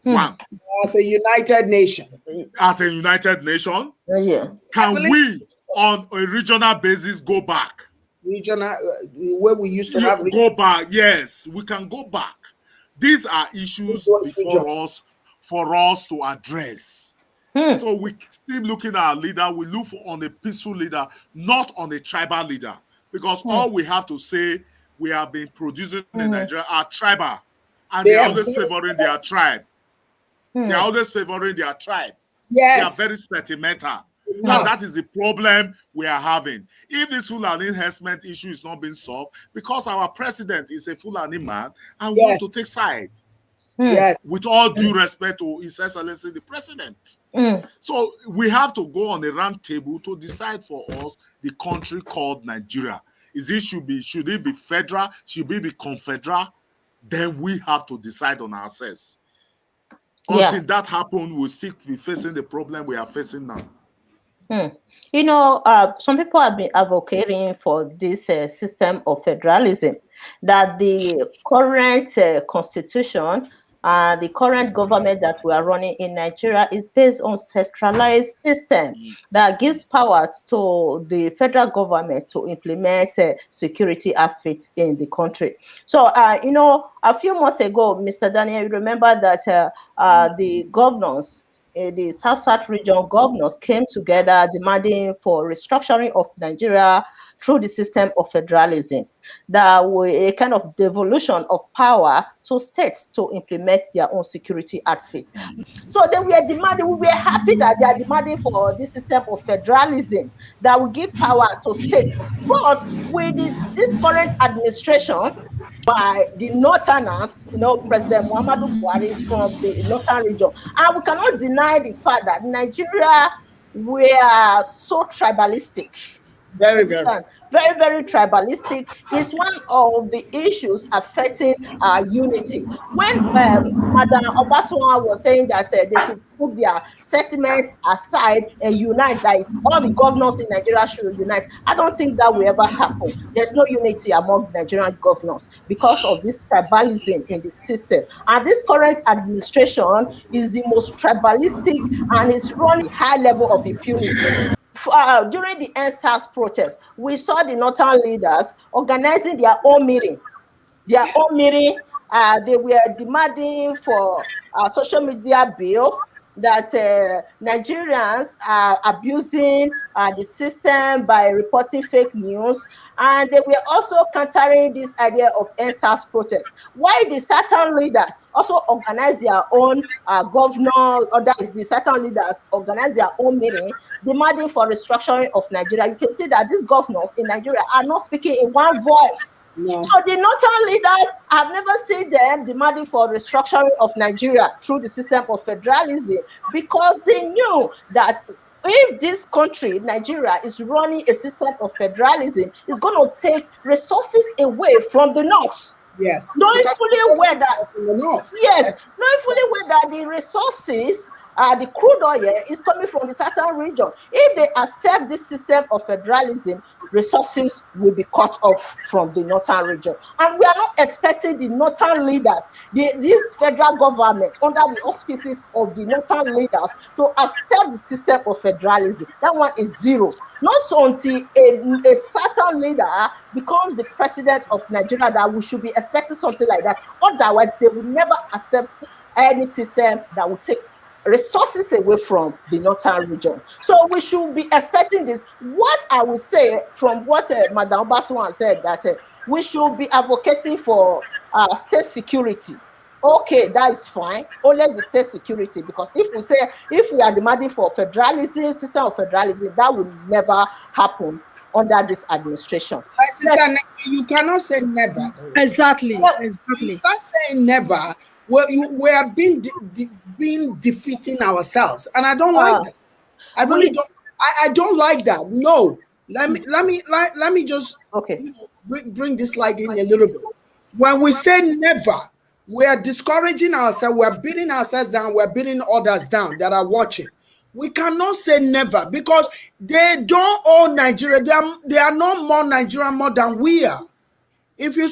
One.
As a united nation.
As a united nation? Can we, on a regional basis, go back?
Regional, where we used to have...
Go back, yes. We can go back. These are issues before us for us to address. So we keep looking at our leader. We look on a peaceful leader, not on a tribal leader, because all we have to say we have been producing in Nigeria are tribal, and they are always favoring their tribe. They are always favoring their tribe. They are very sentimental. And that is the problem we are having. If this Fulani enhancement issue is not being solved, because our president is a Fulani man and want to take side. With all due respect to His Excellency the President. So we have to go on a round table to decide for us the country called Nigeria. Should it be federal? Should it be confederal? Then we have to decide on ourselves. Until that happens, we'll still be facing the problem we are facing now.
You know, some people have been advocating for this system of federalism, that the current constitution, the current government that we are running in Nigeria is based on centralized system that gives powers to the federal government to implement security outfits in the country. So, you know, a few months ago, Mr. Daniel, you remember that the governors, the South region governors came together demanding for restructuring of Nigeria through the system of federalism, that were a kind of devolution of power to states to implement their own security outfits. So they were demanding, we were happy that they are demanding for this system of federalism that will give power to states. But with this current administration, by the Northerners, you know, President Muhammadu Buhari is from the Northern region. And we cannot deny the fact that Nigeria, we are so tribalistic. Very tribalistic is one of the issues affecting our unity. When Madam Obasanjo was saying that they should put their sentiments aside and unite, that is, all the governors in Nigeria should unite, I don't think that will ever happen. There's no unity among Nigerian governors because of this tribalism in the system. And this current administration is the most tribalistic and is running high level of impunity. During the NSAS protest, we saw the Northern leaders organizing their own meeting. They were demanding for a social media bill that Nigerians are abusing the system by reporting fake news, and they were also countering this idea of NSAS protest. Why the certain leaders also organize their own governor, or that is the certain leaders organize their own meeting demanding for restructuring of Nigeria. You can see that these governors in Nigeria are not speaking in one voice. No. So the Northern leaders, I've never seen them demanding for restructuring of Nigeria through the system of federalism, because they knew that if this country, Nigeria, is running a system of federalism, it's going to take resources away from the North.
Yes.
Knowing fully well that the resources, the crude oil is coming from the southern region. If they accept this system of federalism, resources will be cut off from the northern region. And we are not expecting the northern leaders, this federal government, under the auspices of the northern leaders, to accept the system of federalism. That one is zero. Not until a certain leader becomes the president of Nigeria that we should be expecting something like that. Otherwise, they will never accept any system that will take resources away from the northern region. So we should be expecting this. What I would say from what Madam Obasanjo said, that we should be advocating for state security. Okay, that is fine. Only the state security, because if we are demanding for federalism, system of federalism, that will never happen under this administration.
My sister, you cannot say never.
Exactly.
You start saying never. Well, we are being defeating ourselves, and I don't like that. I really don't. I don't like that. No, let me just bring this light in a little bit. When we say never, we are discouraging ourselves. We are beating ourselves down. We are beating others down that are watching. We cannot say never, because they don't own Nigeria. They are not more Nigerian more than we are. If you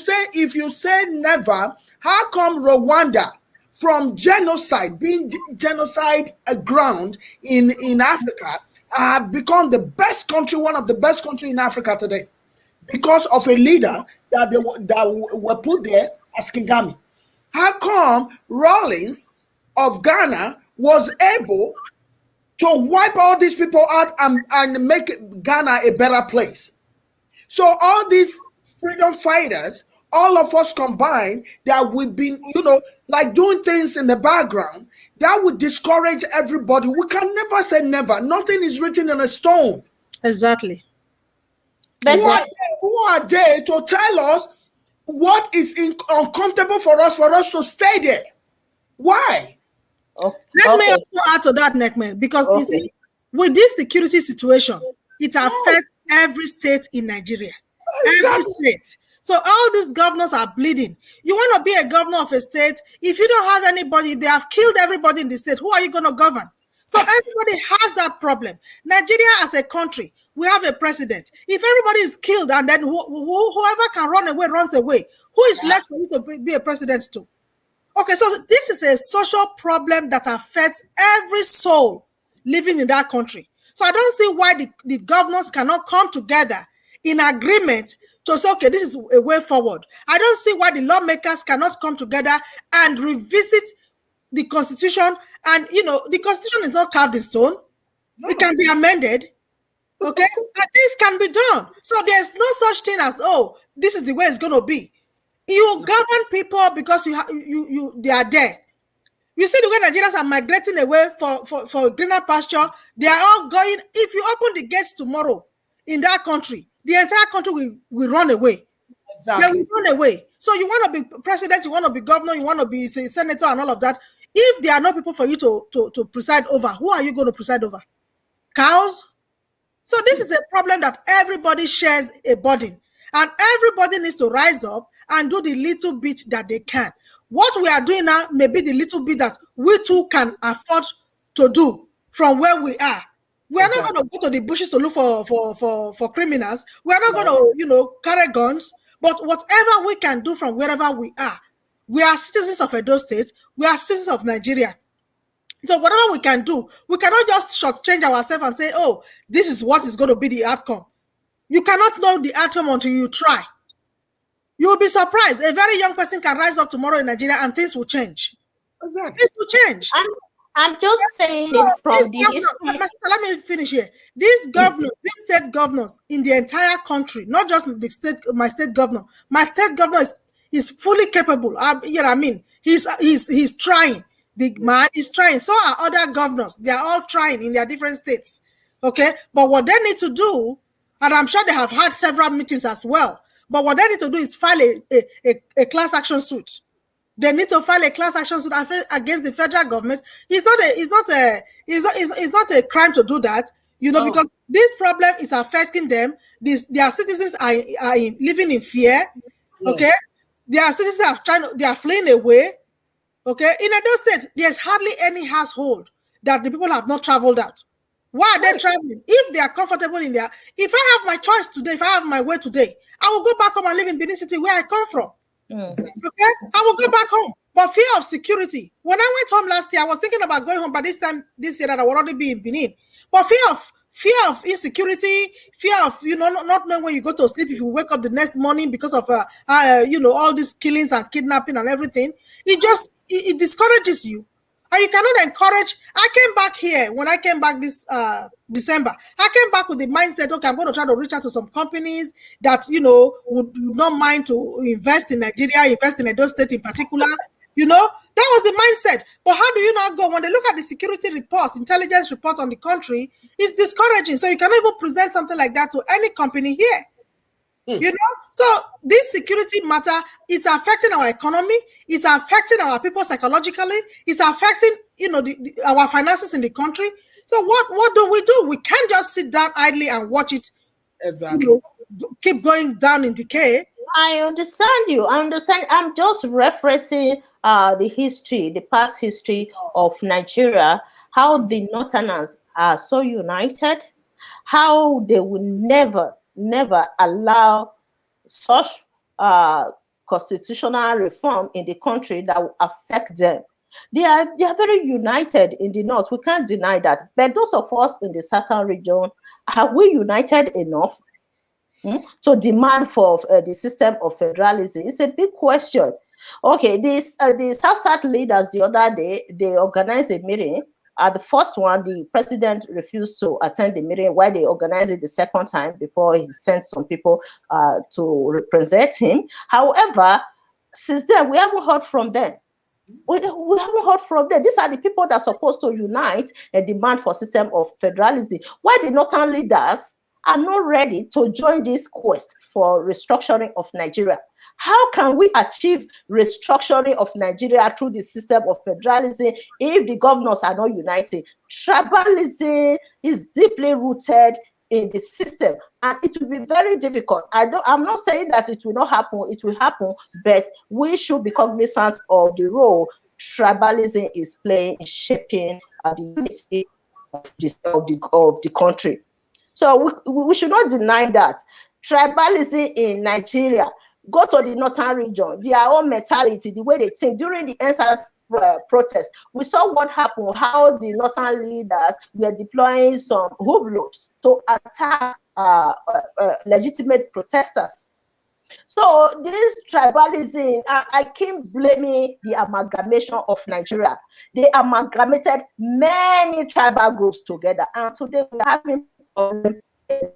say never, how come Rwanda, from genocide, being genocide ground in Africa, have become the best country, one of the best countries in Africa today, because of a leader that were put there as Kigami? How come Rawlings of Ghana was able to wipe all these people out and make Ghana a better place? So all these freedom fighters, all of us combined, that we've been, like doing things in the background, that would discourage everybody. We can never say never. Nothing is written in a stone.
Exactly.
But
Who are they to tell us what is uncomfortable for us to stay there? Why?
Let me also add to that, Nekman, because you see, with this security situation, it affects every state in Nigeria. Every state. So all these governors are bleeding. You want to be a governor of a state, if you don't have anybody, they have killed everybody in the state, who are you going to govern? So everybody has that problem. Nigeria as a country, we have a president. If everybody is killed and then whoever can run away runs away, who is left for you to be a president to? Okay, so this is a social problem that affects every soul living in that country. So I don't see why the governors cannot come together in agreement to say, okay, this is a way forward. I don't see why the lawmakers cannot come together and revisit the constitution. And, the constitution is not carved in stone. No. It can be amended. Okay? And this can be done. So there's no such thing as, oh, this is the way it's going to be. You govern people because they are there. You see the way Nigerians are migrating away for greener pasture. They are all going. If you open the gates tomorrow in that country, the entire country will run away. Exactly. They will run away. So you want to be president, you want to be governor, you want to be senator and all of that. If there are no people for you to preside over, who are you going to preside over? Cows? So this is a problem that everybody shares a burden. And everybody needs to rise up and do the little bit that they can. What we are doing now may be the little bit that we too can afford to do from where we are. We are not going to go to the bushes to look for criminals. We are not going to, carry guns. But whatever we can do from wherever we are citizens of Edo State. We are citizens of Nigeria. So whatever we can do, we cannot just shortchange ourselves and say, oh, this is what is going to be the outcome. You cannot know the outcome until you try. You will be surprised. A very young person can rise up tomorrow in Nigeria and things will change.
Exactly.
Things will change.
I'm just saying this from the history.
Let me finish here. These governors, these state governors in the entire country, not just my state governor. My state governor is fully capable. He's trying. The man is trying. So are other governors. They are all trying in their different states. Okay? But what they need to do, and I'm sure they have had several meetings as well, but what they need to do is file a class action suit. They need to file a class action suit against the federal government. It's not a crime to do that, because this problem is affecting them. Their citizens are living in fear. Okay, their citizens they are fleeing away. Okay, in Edo State, there's hardly any household that the people have not traveled out. Why are they traveling? If they are comfortable in there, if I have my choice today, if I have my way today, I will go back home and live in Benin City where I come from. Okay, I will go back home. But fear of security. When I went home last year, I was thinking about going home, but this year that I will already be in Benin. But fear of insecurity, fear of not knowing when you go to sleep, if you wake up the next morning because of all these killings and kidnapping and everything, it discourages you. And you cannot encourage. I came back here when I came back this December. I came back with the mindset, okay, I'm going to try to reach out to some companies that would not mind to invest in Nigeria, invest in Edo State in particular. That was the mindset. But how do you not go when they look at the security reports, intelligence reports on the country? It's discouraging. So you cannot even present something like that to any company here. So this security matter, it's affecting our economy, it's affecting our people psychologically, it's affecting our finances in the country. So what do? We can't just sit down idly and watch it keep going down in decay.
I understand you. I'm just referencing the past history of Nigeria, how the Northerners are so united, how they will never allow such constitutional reform in the country that will affect them. They are very united in the north. We can't deny that. But those of us in the southern region, are we united enough to demand for the system of federalism? It's a big question. Okay, the South leaders the other day, they organized a meeting. At the first one, the president refused to attend the meeting. Why they organized it the second time before he sent some people to represent him. However, since then, we haven't heard from them. We haven't heard from them. These are the people that are supposed to unite and demand for system of federalism. Why the northern leaders are not ready to join this quest for restructuring of Nigeria? How can we achieve restructuring of Nigeria through the system of federalism if the governors are not united? Tribalism is deeply rooted in the system, and it will be very difficult. I'm not saying that it will not happen, it will happen, but we should be cognizant of the role tribalism is playing in shaping the unity of the country. So we should not deny that. Tribalism in Nigeria, go to the northern region, their own mentality, the way they think. During the NSAS protest, we saw what happened, how the northern leaders were deploying some hooligans to attack legitimate protesters. So this tribalism, I keep blaming the amalgamation of Nigeria. They amalgamated many tribal groups together, and today we're having problems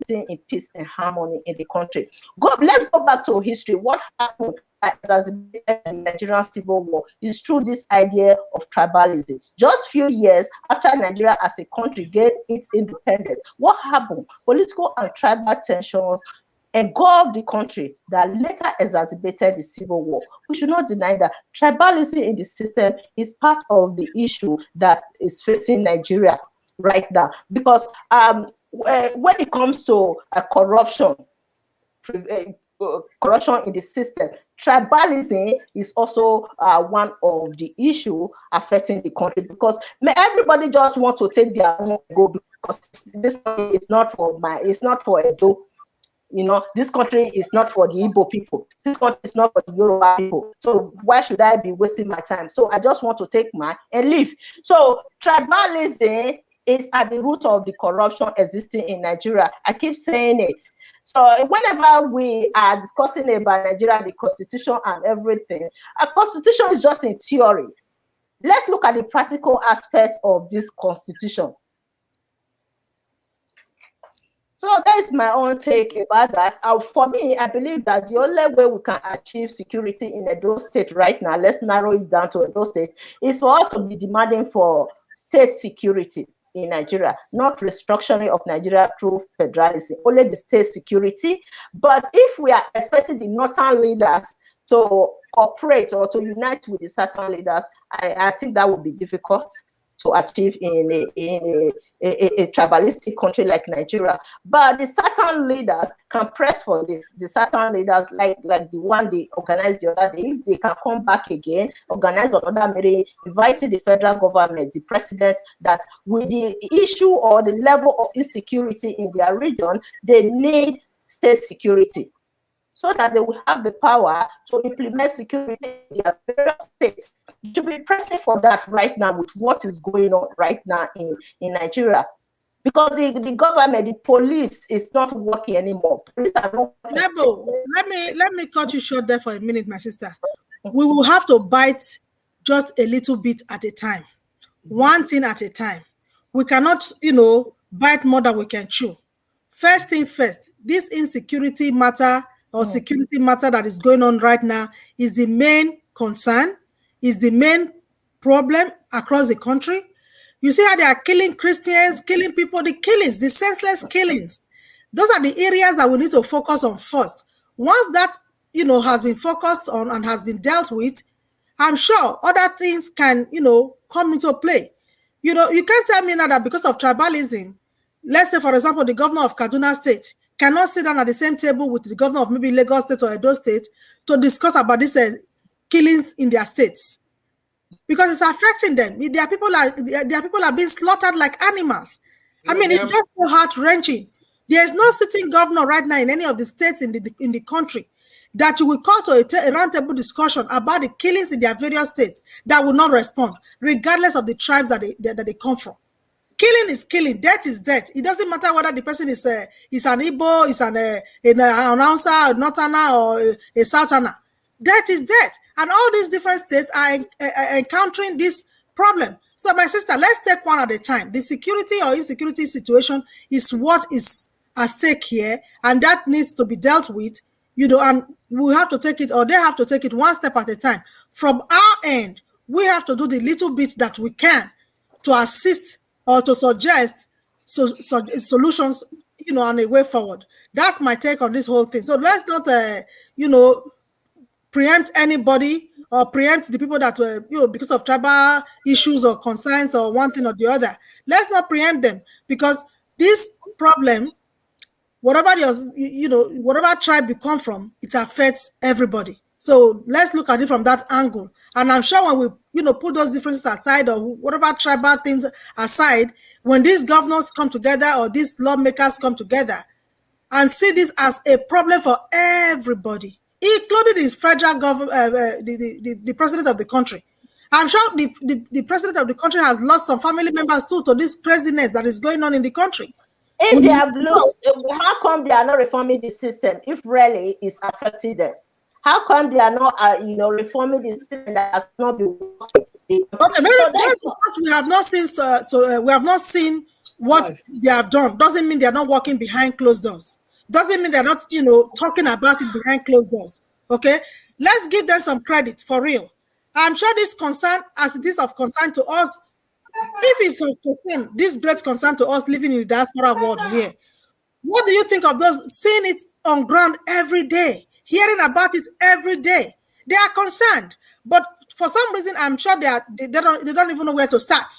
in peace and harmony in the country. Let's go back to history. What happened as the Nigerian Civil War is through this idea of tribalism. Just few years after Nigeria as a country gained its independence, what happened? Political and tribal tensions engulfed the country that later exacerbated the Civil War. We should not deny that tribalism in the system is part of the issue that is facing Nigeria right now. Because when it comes to corruption in the system, tribalism is also one of the issues affecting the country, because everybody just wants to take their own go, because this is not for Edo. You know, this country is not for the Igbo people. This country is not for the Yoruba people. So why should I be wasting my time? So I just want to take mine and leave. So tribalism is at the root of the corruption existing in Nigeria. I keep saying it. So whenever we are discussing about Nigeria, the constitution and everything, a constitution is just in theory. Let's look at the practical aspects of this constitution. So that is my own take about that. For me, I believe that the only way we can achieve security in Edo State right now, let's narrow it down to Edo State, is for us to be demanding for state security in Nigeria, not restructuring of Nigeria through federalism, only the state security. But if we are expecting the northern leaders to cooperate or to unite with the southern leaders, I think that would be difficult to achieve in a tribalistic country like Nigeria. But the southern leaders can press for this. The southern leaders, like the one they organized the other day, they can come back again, organize another meeting, inviting the federal government, the president, that with the issue or the level of insecurity in their region, they need state security, so that they will have the power to implement security in their various states. You should be pressing for that right now with what is going on right now in Nigeria. Because the government, the police is not working anymore. Police are not
working. Let me cut you short there for a minute, my sister. We will have to bite just a little bit at a time. One thing at a time. We cannot, bite more than we can chew. First thing first, this insecurity matter or security matter that is going on right now is the main concern, is the main problem across the country. You see how they are killing Christians, killing people, the killings, the senseless killings. Those are the areas that we need to focus on first. Once that, has been focused on and has been dealt with, I'm sure other things can, come into play. You can't tell me now that because of tribalism, let's say, for example, the governor of Kaduna State cannot sit down at the same table with the governor of maybe Lagos State or Edo State to discuss about these killings in their states, because it's affecting them. Their people are being slaughtered like animals. I mean, it's just so heart-wrenching. There is no sitting governor right now in any of the states in the country that you will call to a roundtable discussion about the killings in their various states that will not respond, regardless of the tribes that they come from. Killing is killing. Death is death. It doesn't matter whether the person is an Igbo, is an announcer, a northerner, or a southerner. Death is death. And all these different states are encountering this problem. So, my sister, let's take one at a time. The security or insecurity situation is what is at stake here, and that needs to be dealt with, and we have to take it, or they have to take it one step at a time. From our end, we have to do the little bit that we can to assist or to suggest solutions, and a way forward. That's my take on this whole thing. So let's not, preempt anybody or preempt the people that were, because of tribal issues or concerns or one thing or the other. Let's not preempt them, because this problem, whatever whatever tribe you come from, it affects everybody. So let's look at it from that angle. And I'm sure when we, put those differences aside, or whatever tribal things aside, when these governors come together or these lawmakers come together and see this as a problem for everybody, including the federal government, the president of the country. I'm sure the president of the country has lost some family members too to this craziness that is going on in the country.
If they have lost, how come they are not reforming the system if really it's affecting them? How come they are not, reforming the system that has not been working?
Okay, that's because we have not seen. We have not seen what they have done. Doesn't mean they are not working behind closed doors. Doesn't mean they're not, talking about it behind closed doors. Okay, let's give them some credit for real. I'm sure this concern, as it is of concern to us, if it's of concern, this great concern to us living in the diaspora world here, what do you think of those seeing it on ground every day, hearing about it every day? They are concerned, but for some reason, I'm sure they don't even know where to start.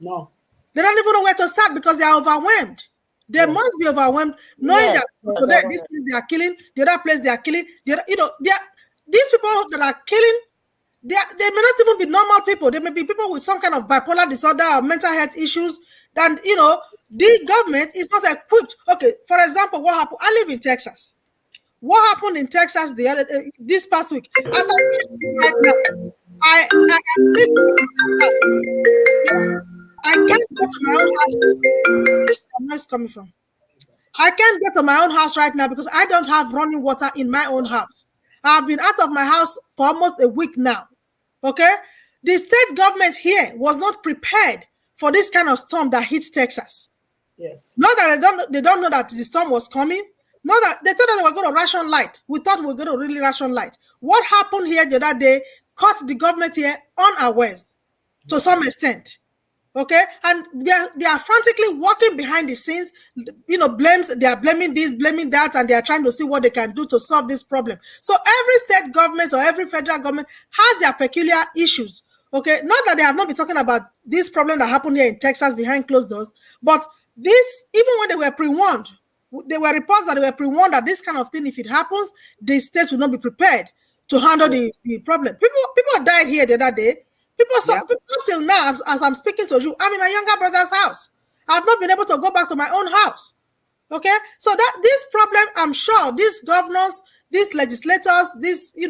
No,
they don't even know where to start because they are overwhelmed. They must be overwhelmed, knowing that today this place they are killing, the other place they are killing. These people that are killing, they may not even be normal people. They may be people with some kind of bipolar disorder or mental health issues. Then the government is not equipped. Okay, for example, what happened? I live in Texas. What happened in Texas this past week? As I speak right now, I can't go to my own house. Where's it coming from? I can't get to my own house right now because I don't have running water in my own house. I've been out of my house for almost a week now. Okay? The state government here was not prepared for this kind of storm that hit Texas.
Yes.
Not that they don't know that the storm was coming. Not that they thought that they were going to ration light. We thought we were going to really ration light. What happened here the other day caught the government here unawares to some extent. Okay, and they are frantically working behind the scenes, they are blaming this, blaming that, and they are trying to see what they can do to solve this problem. So every state government or every federal government has their peculiar issues. Okay, not that they have not been talking about this problem that happened here in Texas behind closed doors, but this, even when they were pre-warned, there were reports that they were pre-warned that this kind of thing, if it happens, the state will not be prepared to handle the problem. People died here the other day. People till now, as I'm speaking to you, I'm in my younger brother's house. I've not been able to go back to my own house. Okay, so that this problem, I'm sure these governors, these legislators,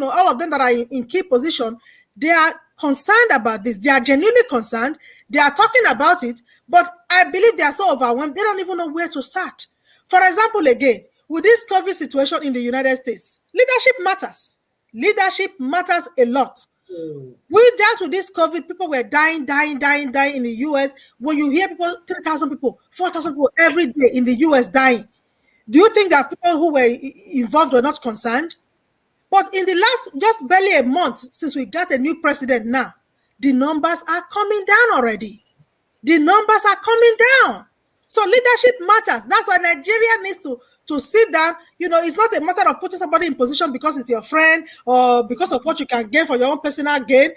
all of them that are in key position, they are concerned about this. They are genuinely concerned. They are talking about it, but I believe they are so overwhelmed, they don't even know where to start. For example, again, with this COVID situation in the United States, leadership matters. Leadership matters a lot. We dealt with this COVID. People were dying in the US. When you hear people, 3,000 people, 4,000 people every day in the US dying, do you think that people who were involved were not concerned? But in the last, just barely a month since we got a new president now, the numbers are coming down already. The numbers are coming down. So leadership matters. That's why Nigeria needs to sit down. It's not a matter of putting somebody in position because it's your friend or because of what you can gain for your own personal gain.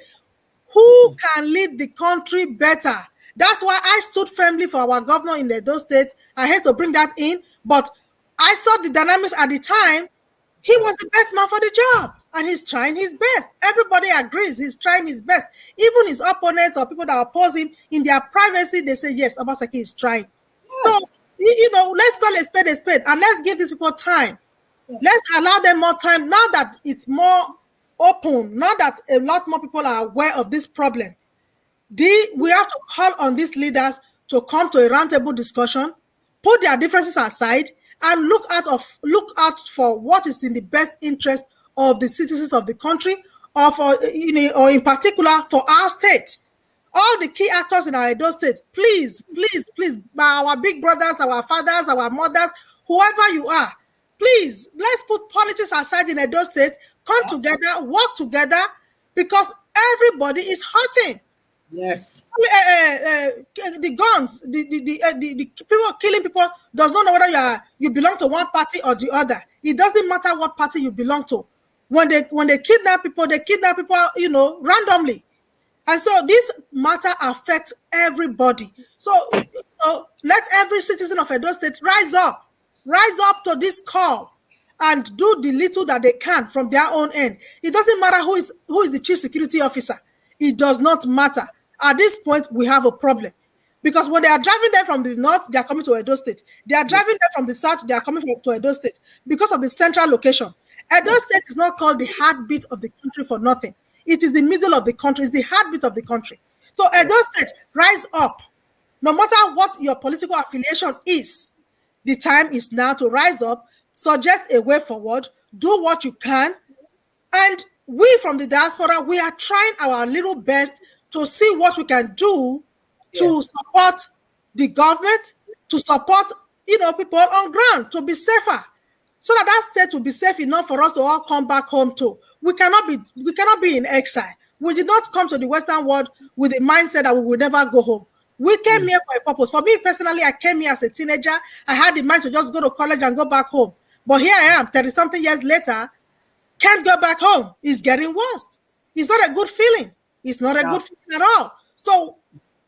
Who can lead the country better? That's why I stood firmly for our governor in the Edo State. I hate to bring that in, but I saw the dynamics at the time. He was the best man for the job, and he's trying his best. Everybody agrees he's trying his best. Even his opponents or people that oppose him, in their privacy, they say, yes, Obaseki is trying. Yes. So, let's call a spade, and let's give these people time. Yes. Let's allow them more time now that it's more open, now that a lot more people are aware of this problem. We have to call on these leaders to come to a roundtable discussion, put their differences aside, and look out for what is in the best interest of the citizens of the country, or for or in particular for our state. All the key actors in our Edo state, please, please, please, our big brothers, our fathers, our mothers, whoever you are, please, let's put politics aside in Edo state, come together, work together, because everybody is hurting.
Yes.
The guns, the people killing people does not know whether you belong to one party or the other. It doesn't matter what party you belong to. When they kidnap people, randomly. And so this matter affects everybody. So let every citizen of Edo State rise up to this call and do the little that they can from their own end. It doesn't matter who is the chief security officer. It does not matter. At this point, we have a problem. Because when they are driving them from the north, they are coming to Edo State. They are driving them from the south, they are coming to Edo State because of the central location. Edo State is not called the heartbeat of the country for nothing. It is the middle of the country. It's the heartbeat of the country. So Edo State, rise up. No matter what your political affiliation is, the time is now to rise up, suggest a way forward, do what you can. And we from the diaspora, we are trying our little best to see what we can do to support the government, to support people on ground to be safer, so that state will be safe enough for us to all come back home to. We cannot be in exile. We did not come to the Western world with the mindset that we will never go home. We came here for a purpose. For me personally, I came here as a teenager. I had the mind to just go to college and go back home. But here I am, 30-something years later, can't go back home. It's getting worse. It's not a good feeling. It's not a good feeling at all. So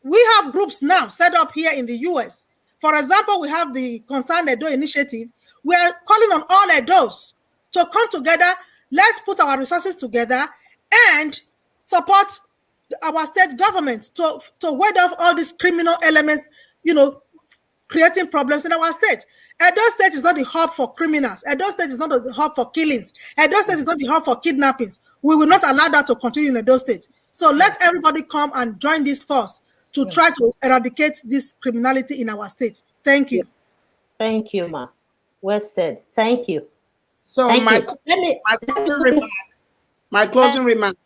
we have groups now set up here in the US. For example, we have the Concerned Edo Initiative. We are calling on all Edos to come together. Let's put our resources together and support our state government to ward off all these criminal elements, creating problems in our state. Edo State is not the hub for criminals. Edo State is not the hub for killings. Edo State is not the hub for kidnappings. We will not allow that to continue in Edo State. So let everybody come and join this force to try to eradicate this criminality in our state. Thank you.
Thank you, ma. Well said. Thank you.
So
Thank
my
you.
closing remark.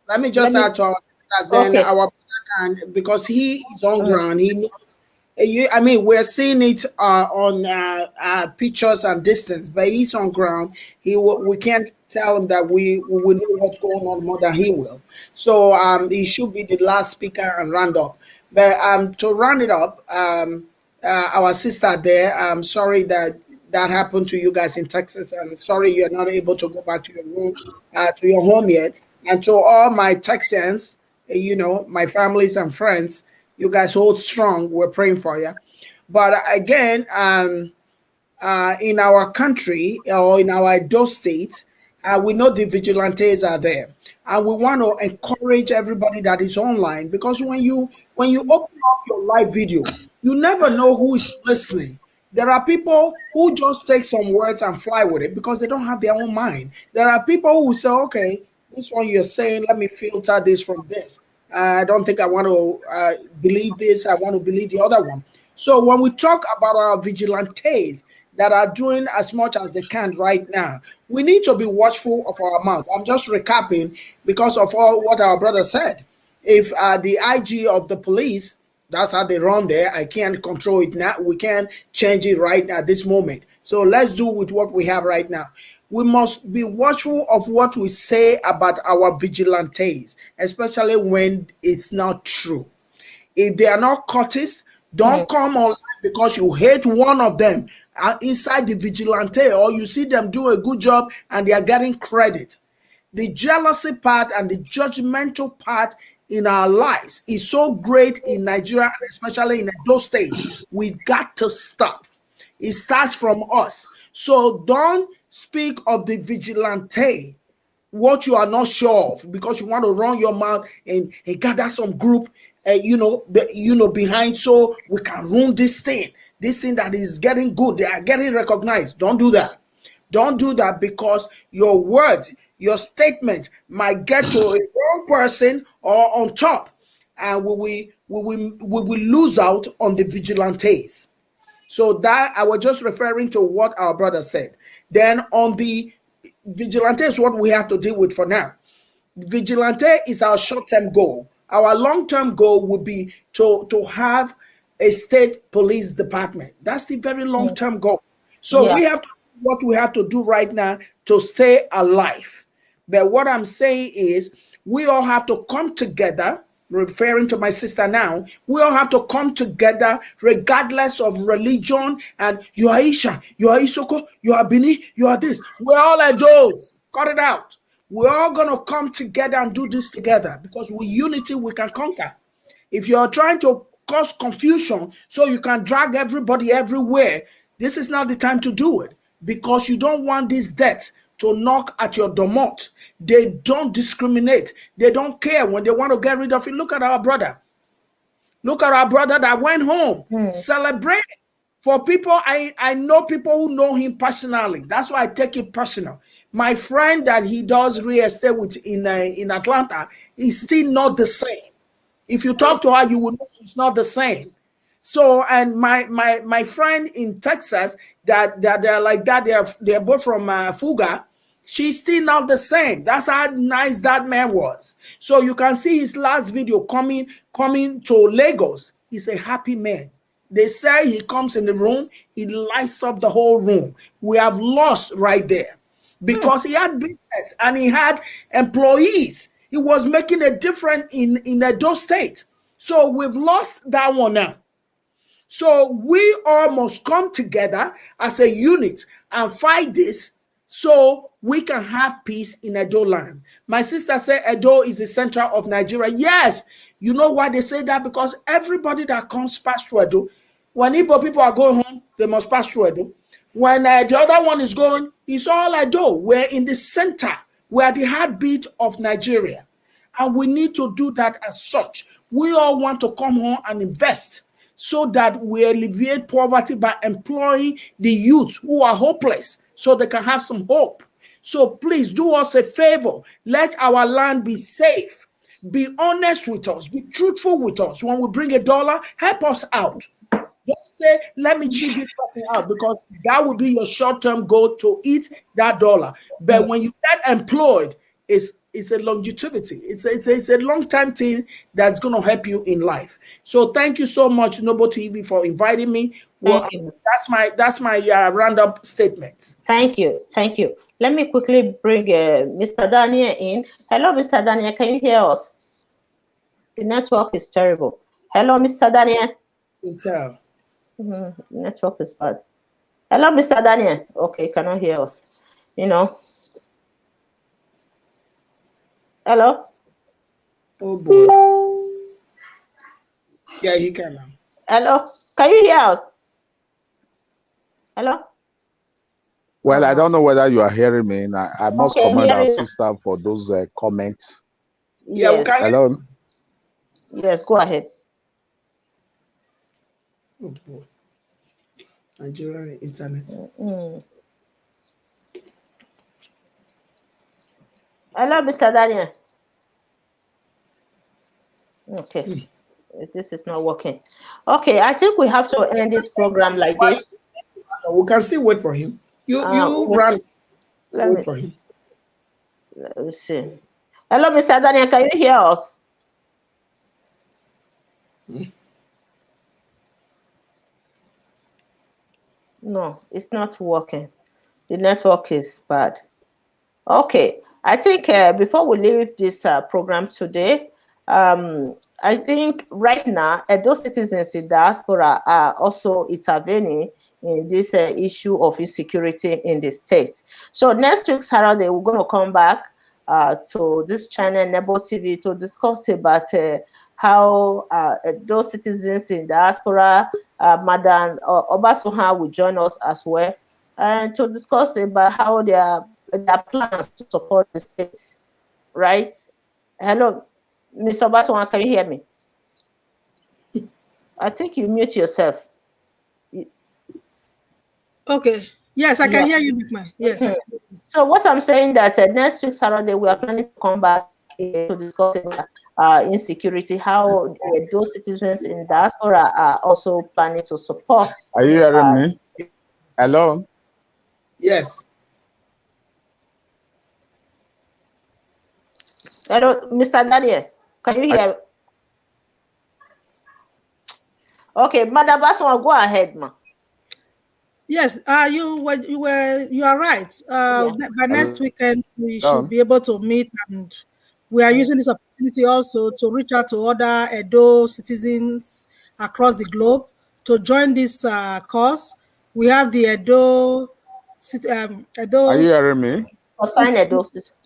Let me just add to our sisters, then our brother can, because he is on ground. He knows. We're seeing it on pictures and distance, but he's on ground. We can't tell him that we will know what's going on more than he will. So he should be the last speaker and round up. But to round it up, our sister there, I'm sorry that happened to you guys in Texas. I'm sorry you're not able to go back to your room, to your home yet. And to all my Texans, my families and friends, you guys hold strong. We're praying for you. But again, in our country or in our Edo state, we know the vigilantes are there. And we want to encourage everybody that is online, because when you open up your live video, you never know who is listening. There are people who just take some words and fly with it because they don't have their own mind. There are people who say, okay, this one you're saying, let me filter this from this. I don't think I want to believe this. I want to believe the other one. So when we talk about our vigilantes that are doing as much as they can right now, we need to be watchful of our mouth. I'm just recapping because of all what our brother said. If the IG of the police, that's how they run there, I can't control it now. We can't change it right at this moment. So let's do with what we have right now. We must be watchful of what we say about our vigilantes, especially when it's not true. If they are not courteous, don't come online because you hate one of them inside the vigilante, or you see them do a good job and they are getting credit. The jealousy part and the judgmental part in our lives is so great in Nigeria, especially in those states. We got to stop. It starts from us. So don't speak of the vigilante what you are not sure of, because you want to run your mouth and gather some group behind, so we can ruin this thing that is getting good. They are getting recognized. Don't do that. Don't do that, because your word, your statement might get to a wrong person or on top, and we will lose out on the vigilantes. So that I was just referring to what our brother said. Then on the vigilante is what we have to deal with for now. Vigilante is our short-term goal. Our long-term goal would be to have a state police department. That's the very long-term goal. So we have to do what we have to do right now to stay alive. But what I'm saying is we all have to come together, referring to my sister now, we all have to come together regardless of religion. And you are Isha, you are Isoko, you are Bini, you are this. We're all like those. Cut it out. We're all going to come together and do this together, because with unity we can conquer. If you're trying to cause confusion so you can drag everybody everywhere, this is not the time to do it, because you don't want this death to knock at your domot. They don't discriminate. They don't care when they want to get rid of it. Look at our brother. Look at our brother that went home. Celebrate. For people, I know people who know him personally. That's why I take it personal. My friend that he does real estate with in Atlanta is still not the same. If you talk to her, you will know she's not the same. So, and my friend in Texas that they're like that, they're both from Fuga. She's still not the same. That's how nice that man was. So you can see his last video coming to Lagos. He's a happy man. They say he comes in the room, he lights up the whole room. We have lost right there, because he had business and he had employees. He was making a difference in Edo State. So we've lost that one now. So we all must come together as a unit and fight this, so we can have peace in Edo land. My sister said Edo is the center of Nigeria. Yes, you know why they say that? Because everybody that comes past through Edo, when Igbo people are going home, they must pass through Edo. When the other one is going, it's all Edo. We're in the center. We are the heartbeat of Nigeria. And we need to do that as such. We all want to come home and invest so that we alleviate poverty by employing the youth who are hopeless so they can have some hope. So please do us a favor. Let our land be safe. Be honest with us. Be truthful with us. When we bring $1, help us out. Don't say, let me cheat this person out, because that will be your short-term goal to eat that dollar. But when you get employed, it's a longevity. It's a long-time thing that's going to help you in life. So thank you so much, Noble TV, for inviting me. Well, that's my roundup statement.
Thank you. Let me quickly bring Mr. Daniel in. Hello, Mr. Daniel. Can you hear us? The network is terrible. Hello, Mr. Daniel.
Intel.
Network is bad. Hello, Mr. Daniel. Okay, cannot hear us. Hello.
Oh boy. Yeah, he can now.
Hello. Can you hear us? Hello.
Well, I don't know whether you are hearing me. I must commend our sister for those comments.
Yeah,
yes.
Hello.
Yes, go ahead.
Oh boy. Nigerian internet.
Hello, Mr. Daniel. Okay. This is not working. Okay, I think we have to end this program like this.
We can still wait for him. You run. Wait for him.
Let's see. Hello, Mr. Daniel. Can you hear us? No, it's not working. The network is bad. Okay, I think before we leave this program today, I think right now, those citizens in diaspora are also intervening in this issue of insecurity in the state. So next week, Saturday, we're going to come back to this channel, Nebo TV, to discuss about how those citizens in diaspora, Madam Obasoha will join us as well, and to discuss about how their plans to support the states, right? Hello, Ms. Obasoha, can you hear me? I think you mute yourself.
Okay. Yes, I can hear you, Big Man. Yes.
So what I'm saying that next week Saturday we are planning to come back to discuss about insecurity, how those citizens in diaspora are also planning to support.
Are you hearing me? Hello?
Yes.
Hello, Mr. Daniel, can you hear? Okay, Madam Baswan, go ahead, ma.
Yes, you are right. By next weekend we should be able to meet, and we are using this opportunity also to reach out to other Edo citizens across the globe to join this cause. We have the
Are you
Edo
hearing me?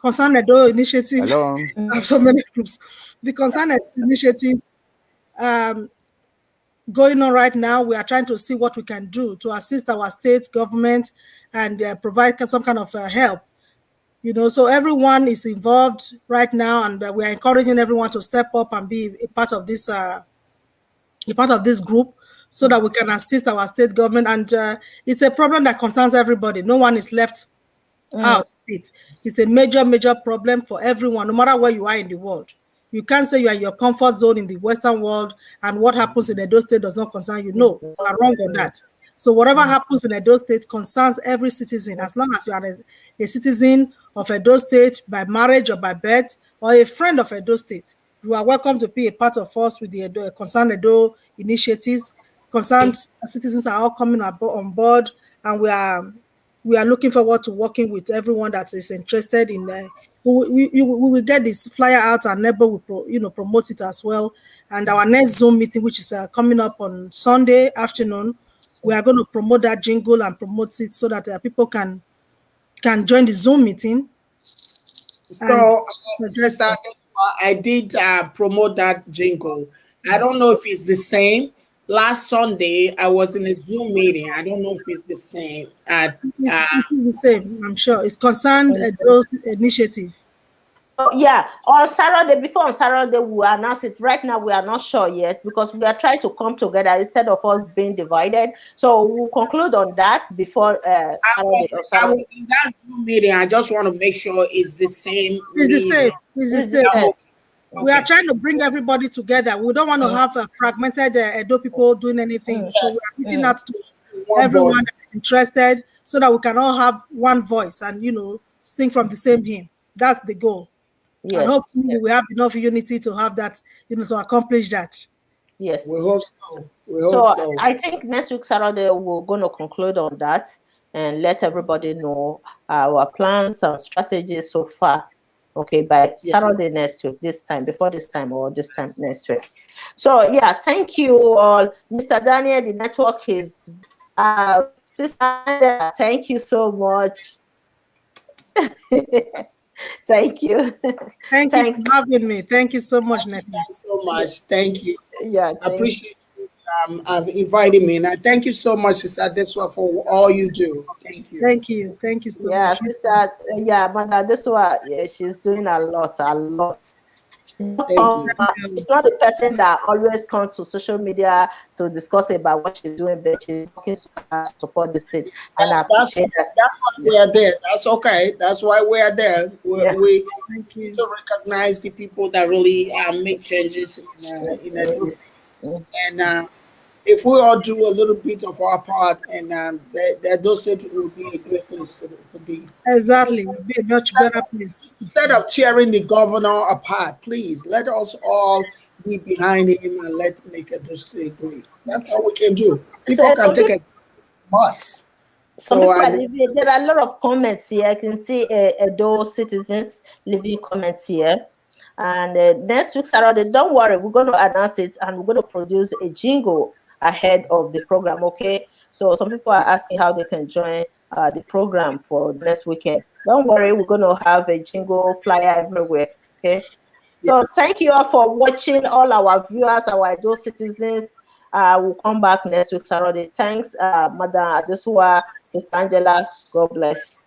Concern Edo initiative.
Hello.
I have so many groups. The Concern Edo initiative going on right now. We are trying to see what we can do to assist our state government and provide some kind of help. So everyone is involved right now, and we are encouraging everyone to step up and be a part of this group, so that we can assist our state government. And it's a problem that concerns everybody. No one is left out. It's a major problem for everyone, no matter where you are in the world. You can't say you are in your comfort zone in the Western world, and what happens in Edo State does not concern you. No, you are wrong on that. So whatever happens in Edo State concerns every citizen. As long as you are a citizen of Edo State by marriage or by birth, or a friend of Edo State, you are welcome to be a part of us with the Concerned Edo initiatives. Concerned citizens are all coming on board, and we are looking forward to working with everyone that is interested in. We will get this flyer out, and neighbor will promote it as well. And our next Zoom meeting, which is coming up on Sunday afternoon, we are going to promote that jingle and promote it so that people can join the Zoom meeting.
So, Sister, I did promote that jingle. I don't know if it's the same. Last Sunday, I was in a Zoom meeting. I don't know if it's the same.
It's the same, I'm sure. It's concerned those initiative.
Yeah, on Saturday, before on Saturday, we will announce it. Right now, we are not sure yet, because we are trying to come together instead of us being divided. So we'll conclude on that before Saturday.
I was in that Zoom meeting. I just want to make sure it's the same.
It's the same. It's the same. Okay. We are trying to bring everybody together. We don't want to have fragmented Edo people doing anything. So we are reaching out to everyone that is interested, so that we can all have one voice and sing from the same hymn. That's the goal. Yes. And hopefully we have enough unity to have that, to accomplish that.
Yes.
We hope so. So
I think next week Saturday we're going to conclude on that and let everybody know our plans and strategies so far. Okay, by Saturday next week, before this time or this time next week. So yeah, thank you all. Mr. Daniel, the network is Sister, thank you so much. Thank you.
Thanks for having me. Thank you so much, Nettie.
Thank you so much. Thank you.
Yeah,
I appreciate you inviting me, and I thank you so much, Sister Deswa, for all you do. Thank you.
Thank you. Thank you so much.
Sister. Madam Deswa, she's doing a lot. She's not the person that always comes to social media to discuss about what she's doing, but she's working to support the state. And I appreciate that.
That's why we are there. That's okay. That's why we are there. We
thank you
to recognize the people that really make changes in the state. And if we all do a little bit of our part, and those states will be a great place to be.
Exactly, it will be a much better place.
Instead of tearing the governor apart, please let us all be behind him and let's make a district great. That's all we can do. People can take a bus.
There are a lot of comments here. I can see those citizens leaving comments here. And next week Saturday, don't worry, we're going to announce it and we're going to produce a jingle ahead of the program. Okay, so some people are asking how they can join the program for next weekend. Don't worry, we're going to have a jingle flyer everywhere. Okay, so thank you all for watching, all our viewers, our Edo citizens. We'll come back next week Saturday. Thanks, Madam Adesua, Sister Angela. God bless.